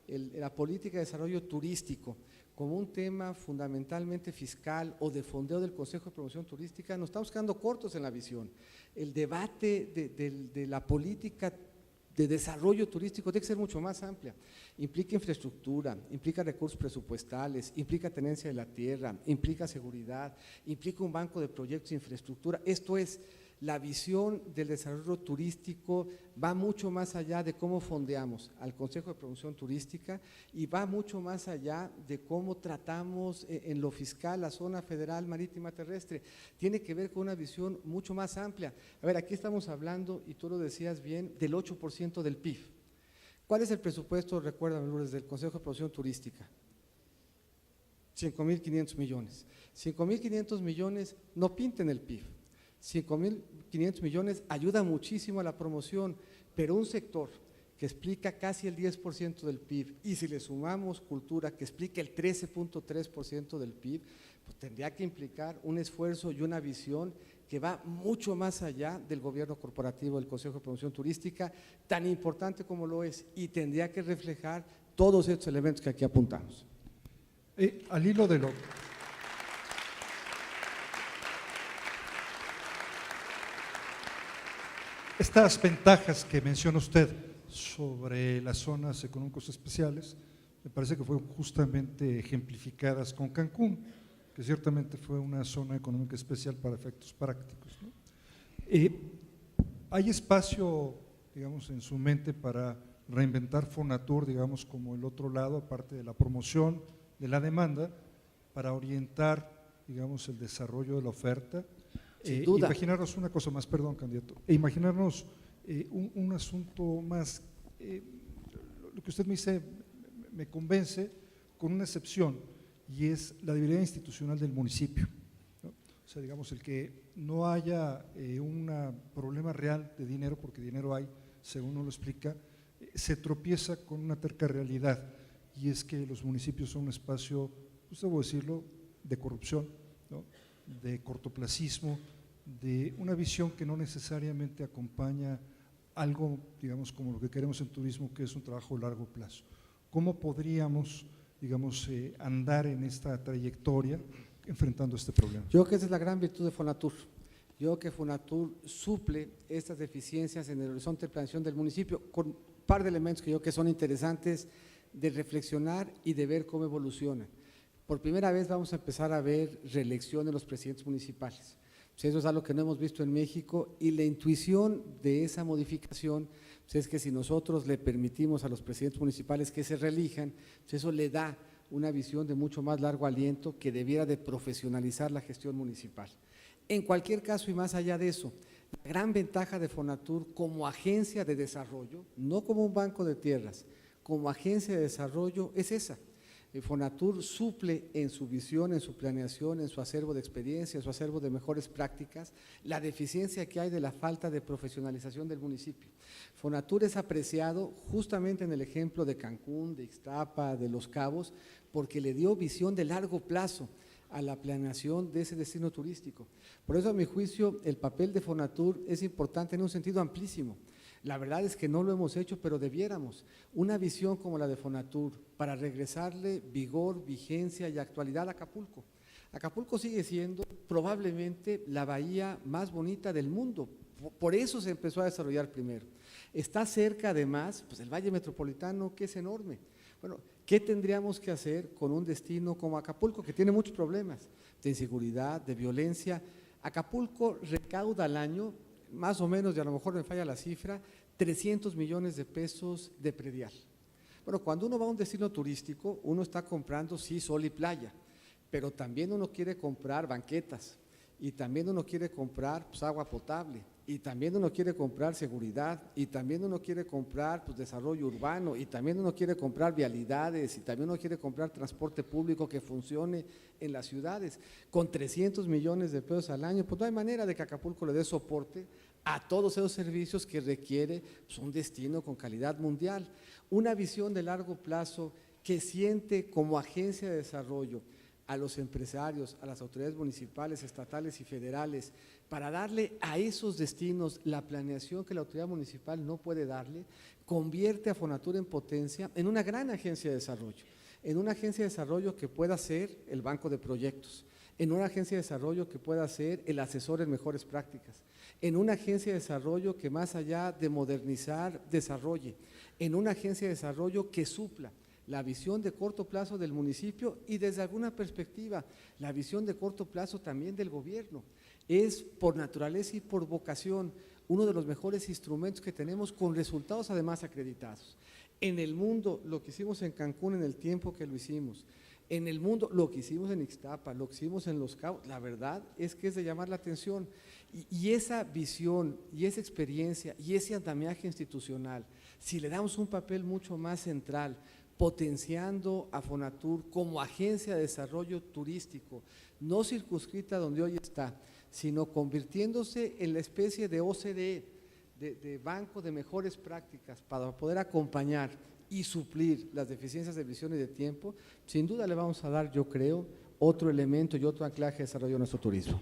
la política de desarrollo turístico como un tema fundamentalmente fiscal o de fondeo del Consejo de Promoción Turística, nos estamos quedando cortos en la visión. El debate de la política de desarrollo turístico tiene que ser mucho más amplia. Implica infraestructura, implica recursos presupuestales, implica tenencia de la tierra, implica seguridad, implica un banco de proyectos de infraestructura. Esto es, la visión del desarrollo turístico va mucho más allá de cómo fondeamos al Consejo de Promoción Turística y va mucho más allá de cómo tratamos en lo fiscal la zona federal marítima terrestre. Tiene que ver con una visión mucho más amplia. A ver, aquí estamos hablando, y tú lo decías bien, del 8% del PIB. ¿Cuál es el presupuesto, recuérdame, Lourdes, del Consejo de Promoción Turística? 5,500 millones. 5,500 millones no pinten el PIB. 5,500 millones ayuda muchísimo a la promoción, pero un sector que explica casi el 10% del PIB, y si le sumamos cultura que explica el 13.3% del PIB, pues tendría que implicar un esfuerzo y una visión que va mucho más allá del gobierno corporativo del Consejo de Promoción Turística, tan importante como lo es, y tendría que reflejar todos estos elementos que aquí apuntamos. Al hilo de lo… Estas ventajas que menciona usted sobre las zonas económicas especiales, me parece que fueron justamente ejemplificadas con Cancún, que ciertamente fue una zona económica especial para efectos prácticos, ¿no? ¿Hay espacio, digamos, en su mente para reinventar Fonatur, digamos, como el otro lado, aparte de la promoción de la demanda, para orientar, digamos, el desarrollo de la oferta? Sin duda. Imaginarnos una cosa más, perdón, candidato, imaginarnos un asunto más, lo que usted me dice me convence, con una excepción, y es la debilidad institucional del municipio, ¿no? O sea, digamos, el que no haya un problema real de dinero, porque dinero hay, según nos lo explica, se tropieza con una terca realidad, y es que los municipios son un espacio, pues debo decirlo, de corrupción, ¿no? De cortoplacismo, de una visión que no necesariamente acompaña algo, digamos, como lo que queremos en turismo, que es un trabajo a largo plazo. ¿Cómo podríamos, digamos, andar en esta trayectoria enfrentando este problema? Yo creo que esa es la gran virtud de Fonatur. Yo creo que Fonatur suple estas deficiencias en el horizonte de planeación del municipio con un par de elementos que yo creo que son interesantes de reflexionar y de ver cómo evolucionan. Por primera vez vamos a empezar a ver reelección de los presidentes municipales. Pues eso es algo que no hemos visto en México, y la intuición de esa modificación pues es que si nosotros le permitimos a los presidentes municipales que se reelijan, pues eso le da una visión de mucho más largo aliento que debiera de profesionalizar la gestión municipal. En cualquier caso, y más allá de eso, la gran ventaja de Fonatur como agencia de desarrollo, no como un banco de tierras, como agencia de desarrollo, es esa. Fonatur suple en su visión, en su planeación, en su acervo de experiencia, en su acervo de mejores prácticas, la deficiencia que hay de la falta de profesionalización del municipio. Fonatur es apreciado justamente en el ejemplo de Cancún, de Ixtapa, de Los Cabos, porque le dio visión de largo plazo a la planeación de ese destino turístico. Por eso, a mi juicio, el papel de Fonatur es importante en un sentido amplísimo. La verdad es que no lo hemos hecho, pero debiéramos. Una visión como la de Fonatur para regresarle vigor, vigencia y actualidad a Acapulco. Acapulco sigue siendo probablemente la bahía más bonita del mundo, por eso se empezó a desarrollar primero. Está cerca además, pues el Valle Metropolitano, que es enorme. Bueno, ¿qué tendríamos que hacer con un destino como Acapulco, que tiene muchos problemas de inseguridad, de violencia? Acapulco recauda al año, más o menos, y a lo mejor me falla la cifra, 300 millones de pesos de predial. Bueno, cuando uno va a un destino turístico, uno está comprando, sí, sol y playa, pero también uno quiere comprar banquetas, y también uno quiere comprar pues, agua potable, y también uno quiere comprar seguridad, y también uno quiere comprar pues, desarrollo urbano, y también uno quiere comprar vialidades, y también uno quiere comprar transporte público que funcione en las ciudades. Con 300 millones de pesos al año, pues no hay manera de que Acapulco le dé soporte a todos esos servicios que requiere pues, un destino con calidad mundial. Una visión de largo plazo que siente como agencia de desarrollo a los empresarios, a las autoridades municipales, estatales y federales, para darle a esos destinos la planeación que la autoridad municipal no puede darle, convierte a Fonatur en potencia en una gran agencia de desarrollo, en una agencia de desarrollo que pueda ser el banco de proyectos, en una agencia de desarrollo que pueda ser el asesor en mejores prácticas, en una agencia de desarrollo que más allá de modernizar, desarrolle, en una agencia de desarrollo que supla la visión de corto plazo del municipio y desde alguna perspectiva la visión de corto plazo también del gobierno. Es por naturaleza y por vocación uno de los mejores instrumentos que tenemos con resultados además acreditados. En el mundo, lo que hicimos en Cancún en el tiempo que lo hicimos, en el mundo, lo que hicimos en Ixtapa, lo que hicimos en Los Cabos, la verdad es que es de llamar la atención. Y esa visión, y esa experiencia, y ese andamiaje institucional, si le damos un papel mucho más central, potenciando a Fonatur como agencia de desarrollo turístico, no circunscrita donde hoy está, sino convirtiéndose en la especie de OCDE, de banco de mejores prácticas para poder acompañar y suplir las deficiencias de visión y de tiempo, sin duda le vamos a dar, yo creo, otro elemento y otro anclaje de desarrollo a nuestro turismo.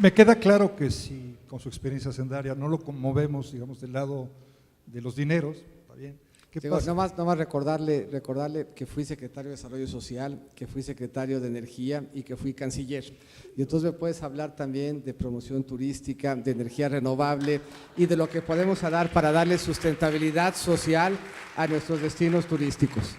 Me queda claro que si con su experiencia hacendaria no lo conmovemos, digamos, del lado de los dineros, está bien, ¿Qué Digo, pasa? nomás recordarle que fui secretario de Desarrollo Social, que fui secretario de Energía y que fui canciller. Y entonces me puedes hablar también de promoción turística, de energía renovable y de lo que podemos dar para darle sustentabilidad social a nuestros destinos turísticos.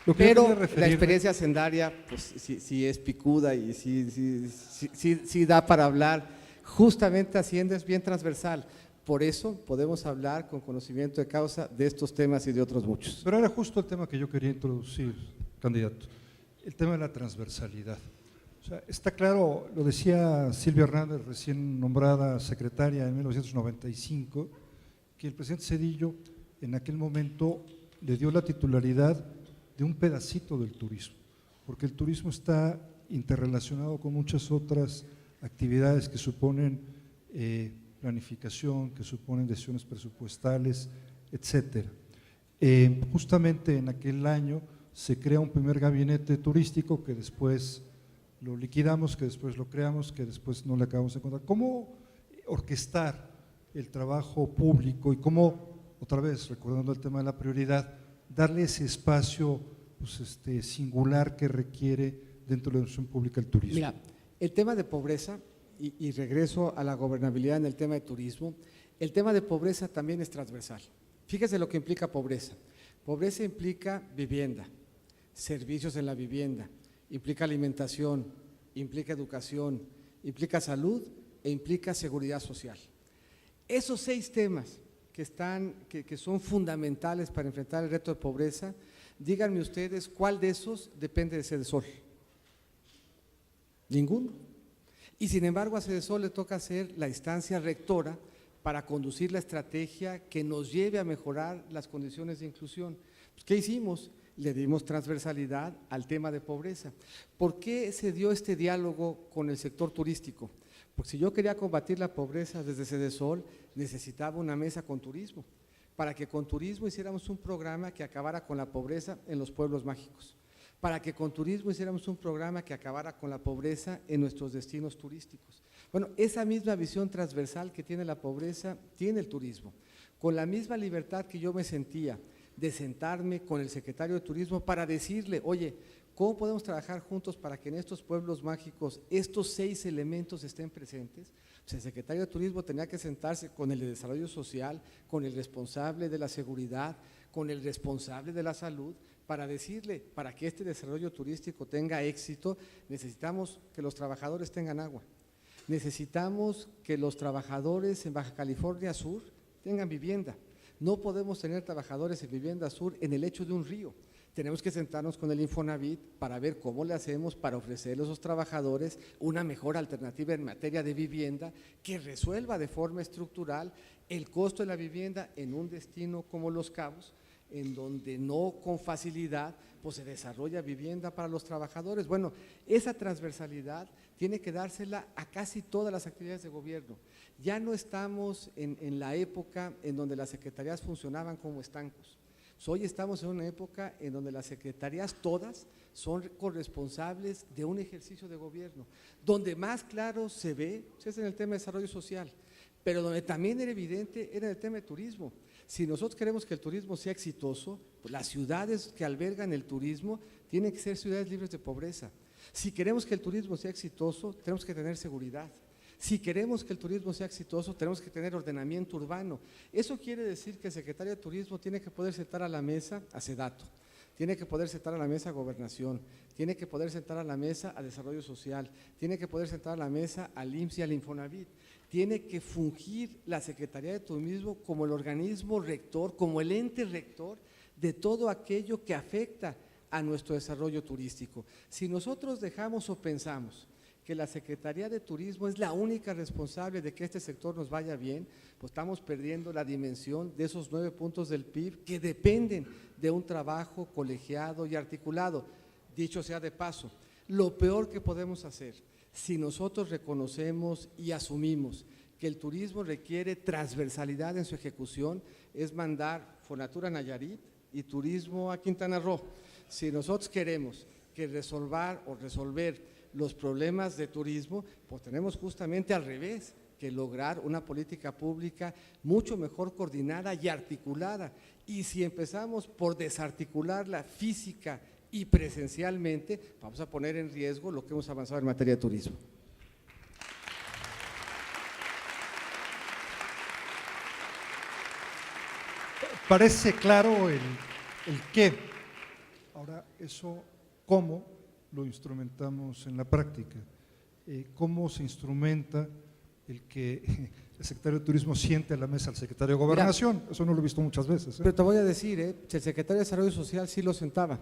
Lo que yo Pero quería la referirme- experiencia hacendaria, pues sí es picuda y sí da para hablar. Justamente Hacienda es bien transversal. Por eso podemos hablar con conocimiento de causa de estos temas y de otros muchos. Pero era justo el tema que yo quería introducir, candidato, el tema de la transversalidad. O sea, está claro, lo decía Silvia Hernández, recién nombrada secretaria en 1995, que el presidente Zedillo en aquel momento le dio la titularidad de un pedacito del turismo, porque el turismo está interrelacionado con muchas otras actividades que suponen planificación, que suponen decisiones presupuestales, etcétera. Justamente en aquel año se crea un primer gabinete turístico que después lo liquidamos, que después lo creamos, que después no le acabamos de encontrar. ¿Cómo orquestar el trabajo público y cómo, otra vez, recordando el tema de la prioridad, darle ese espacio pues, singular que requiere dentro de la institución pública el turismo? Mira, el tema de pobreza, y regreso a la gobernabilidad en el tema de turismo, el tema de pobreza también es transversal. Fíjese lo que implica pobreza. Pobreza implica vivienda, servicios en la vivienda, implica alimentación, implica educación, implica salud e implica seguridad social. Esos 6 temas que son fundamentales para enfrentar el reto de pobreza, díganme ustedes cuál de esos depende de Sedesol. Ninguno. Y sin embargo a Sedesol le toca ser la instancia rectora para conducir la estrategia que nos lleve a mejorar las condiciones de inclusión. Pues, ¿qué hicimos? Le dimos transversalidad al tema de pobreza. ¿Por qué se dio este diálogo con el sector turístico? Porque si yo quería combatir la pobreza desde Sedesol, necesitaba una mesa con turismo, para que con turismo hiciéramos un programa que acabara con la pobreza en los pueblos mágicos, para que con turismo hiciéramos un programa que acabara con la pobreza en nuestros destinos turísticos. Bueno, esa misma visión transversal que tiene la pobreza, tiene el turismo. Con la misma libertad que yo me sentía de sentarme con el secretario de Turismo para decirle, oye, ¿cómo podemos trabajar juntos para que en estos pueblos mágicos estos 6 elementos estén presentes? Pues el secretario de Turismo tenía que sentarse con el de Desarrollo Social, con el responsable de la seguridad, con el responsable de la salud, para decirle, para que este desarrollo turístico tenga éxito, necesitamos que los trabajadores tengan agua, necesitamos que los trabajadores en Baja California Sur tengan vivienda. No podemos tener trabajadores en vivienda sur en el lecho de un río. Tenemos que sentarnos con el Infonavit para ver cómo le hacemos para ofrecerle a esos trabajadores una mejor alternativa en materia de vivienda que resuelva de forma estructural el costo de la vivienda en un destino como Los Cabos, en donde no con facilidad pues se desarrolla vivienda para los trabajadores. Bueno, esa transversalidad tiene que dársela a casi todas las actividades de gobierno. Ya no estamos en la época en donde las secretarías funcionaban como estancos. Hoy estamos en una época en donde las secretarías todas son corresponsables de un ejercicio de gobierno, donde más claro se ve, es en el tema de desarrollo social, pero donde también era evidente era en el tema de turismo. Si nosotros queremos que el turismo sea exitoso, pues las ciudades que albergan el turismo tienen que ser ciudades libres de pobreza. Si queremos que el turismo sea exitoso, tenemos que tener seguridad. Si queremos que el turismo sea exitoso, tenemos que tener ordenamiento urbano. Eso quiere decir que el secretario de Turismo tiene que poder sentar a la mesa a SEDATU, tiene que poder sentar a la mesa a Gobernación, tiene que poder sentar a la mesa a Desarrollo Social, tiene que poder sentar a la mesa al IMSS y al Infonavit. Tiene que fungir la Secretaría de Turismo como el organismo rector, como el ente rector de todo aquello que afecta a nuestro desarrollo turístico. Si nosotros dejamos o pensamos que la Secretaría de Turismo es la única responsable de que este sector nos vaya bien, pues estamos perdiendo la dimensión de esos 9 puntos del PIB que dependen de un trabajo colegiado y articulado. Dicho sea de paso, lo peor que podemos hacer, si nosotros reconocemos y asumimos que el turismo requiere transversalidad en su ejecución, es mandar Fonatur a Nayarit y turismo a Quintana Roo. Si nosotros queremos que resolver los problemas de turismo, pues tenemos justamente al revés que lograr una política pública mucho mejor coordinada y articulada. Y si empezamos por desarticularla física y presencialmente, vamos a poner en riesgo lo que hemos avanzado en materia de turismo. Parece claro el qué. Ahora, eso, ¿cómo lo instrumentamos en la práctica? ¿Cómo se instrumenta el que el secretario de Turismo siente a la mesa al secretario de Gobernación? Mira, eso no lo he visto muchas veces. Pero te voy a decir, si el secretario de Desarrollo Social sí lo sentaba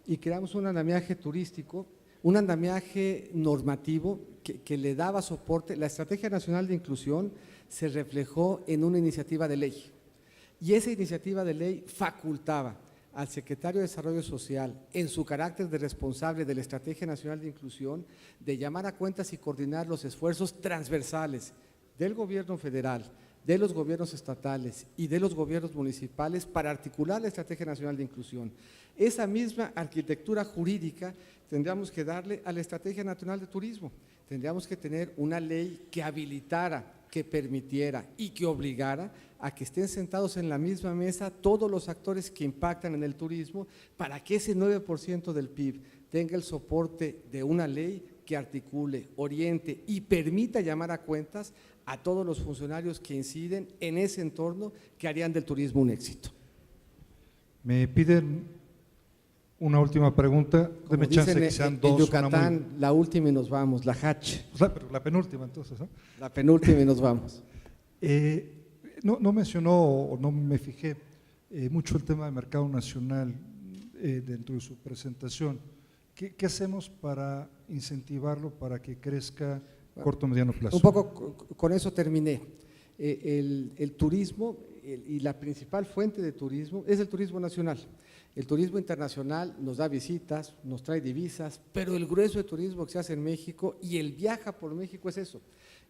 y creamos un andamiaje turístico, un andamiaje normativo que le daba soporte. La Estrategia Nacional de Inclusión se reflejó en una iniciativa de ley y esa iniciativa de ley facultaba al secretario de Desarrollo Social, en su carácter de responsable de la Estrategia Nacional de Inclusión, de llamar a cuentas y coordinar los esfuerzos transversales del gobierno federal, de los gobiernos estatales y de los gobiernos municipales para articular la Estrategia Nacional de Inclusión. Esa misma arquitectura jurídica tendríamos que darle a la Estrategia Nacional de Turismo. Tendríamos que tener una ley que habilitara, que permitiera y que obligara a que estén sentados en la misma mesa todos los actores que impactan en el turismo para que ese 9% del PIB tenga el soporte de una ley que articule, oriente y permita llamar a cuentas a todos los funcionarios que inciden en ese entorno que harían del turismo un éxito. Me piden una última pregunta, déme chance que sean dos. En Yucatán, la última y nos vamos, la H. Pero la penúltima entonces, ¿no? La penúltima y nos vamos. No mencionó o no me fijé mucho el tema del mercado nacional dentro de su presentación. ¿Qué hacemos para incentivarlo, para que crezca a corto o mediano plazo? Un poco con eso terminé. El turismo y la principal fuente de turismo es el turismo nacional. El turismo internacional nos da visitas, nos trae divisas, pero el grueso de turismo que se hace en México y el viaja por México es eso.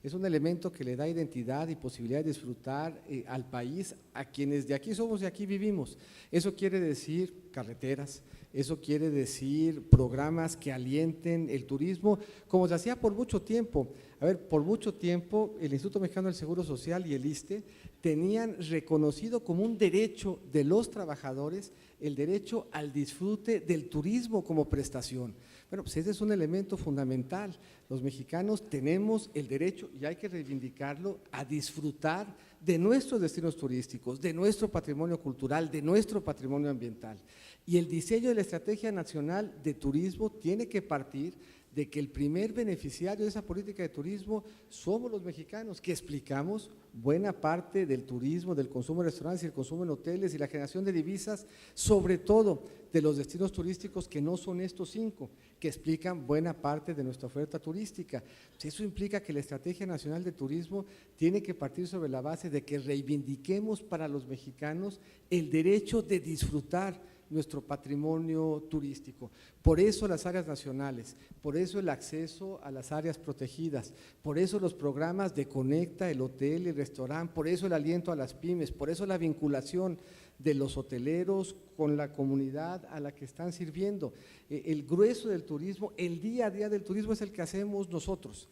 Es un elemento que le da identidad y posibilidad de disfrutar al país, a quienes de aquí somos y aquí vivimos. Eso quiere decir carreteras, eso quiere decir programas que alienten el turismo, como se hacía por mucho tiempo. A ver, por mucho tiempo el Instituto Mexicano del Seguro Social y el ISSSTE tenían reconocido como un derecho de los trabajadores el derecho al disfrute del turismo como prestación. Bueno, pues ese es un elemento fundamental. Los mexicanos tenemos el derecho, y hay que reivindicarlo, a disfrutar de nuestros destinos turísticos, de nuestro patrimonio cultural, de nuestro patrimonio ambiental. Y el diseño de la Estrategia Nacional de Turismo tiene que partir de que el primer beneficiario de esa política de turismo somos los mexicanos, que explicamos buena parte del turismo, del consumo en restaurantes y el consumo en hoteles y la generación de divisas, sobre todo de los destinos turísticos que no son estos 5, que explican buena parte de nuestra oferta turística. Eso implica que la Estrategia Nacional de Turismo tiene que partir sobre la base de que reivindiquemos para los mexicanos el derecho de disfrutar nuestro patrimonio turístico. Por eso las áreas nacionales, por eso el acceso a las áreas protegidas, por eso los programas de Conecta, el hotel y el restaurante, por eso el aliento a las pymes, por eso la vinculación de los hoteleros con la comunidad a la que están sirviendo. El grueso del turismo, el día a día del turismo es el que hacemos nosotros.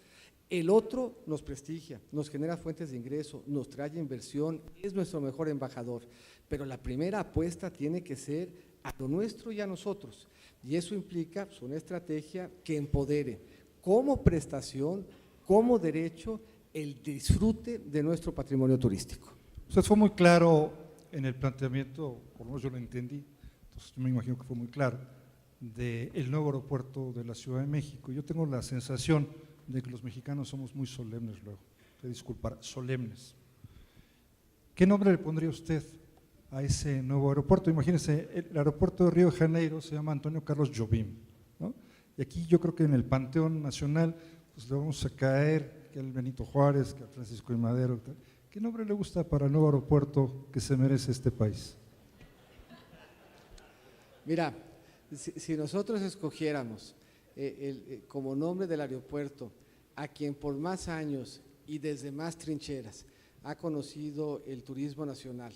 El otro nos prestigia, nos genera fuentes de ingreso, nos trae inversión, es nuestro mejor embajador, pero la primera apuesta tiene que ser a lo nuestro y a nosotros, y eso implica pues, una estrategia que empodere como prestación, como derecho, el disfrute de nuestro patrimonio turístico. Usted fue muy claro en el planteamiento, por lo menos yo lo entendí, entonces yo me imagino que fue muy claro, del nuevo aeropuerto de la Ciudad de México. Yo tengo la sensación de que los mexicanos somos muy solemnes luego, te disculpará, solemnes. ¿Qué nombre le pondría usted a ese nuevo aeropuerto? Imagínense, el aeropuerto de Río de Janeiro se llama Antonio Carlos Jobim, ¿no? Y aquí yo creo que en el Panteón Nacional pues le vamos a caer que al Benito Juárez, que al Francisco de Madero. ¿Qué nombre le gusta para el nuevo aeropuerto que se merece este país? Mira, si nosotros escogiéramos como nombre del aeropuerto a quien por más años y desde más trincheras ha conocido el turismo nacional,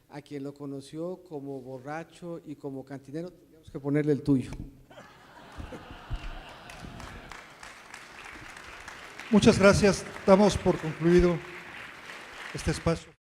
a quien lo conoció como borracho y como cantinero, tendríamos que ponerle el tuyo. Muchas gracias. Damos por concluido este espacio.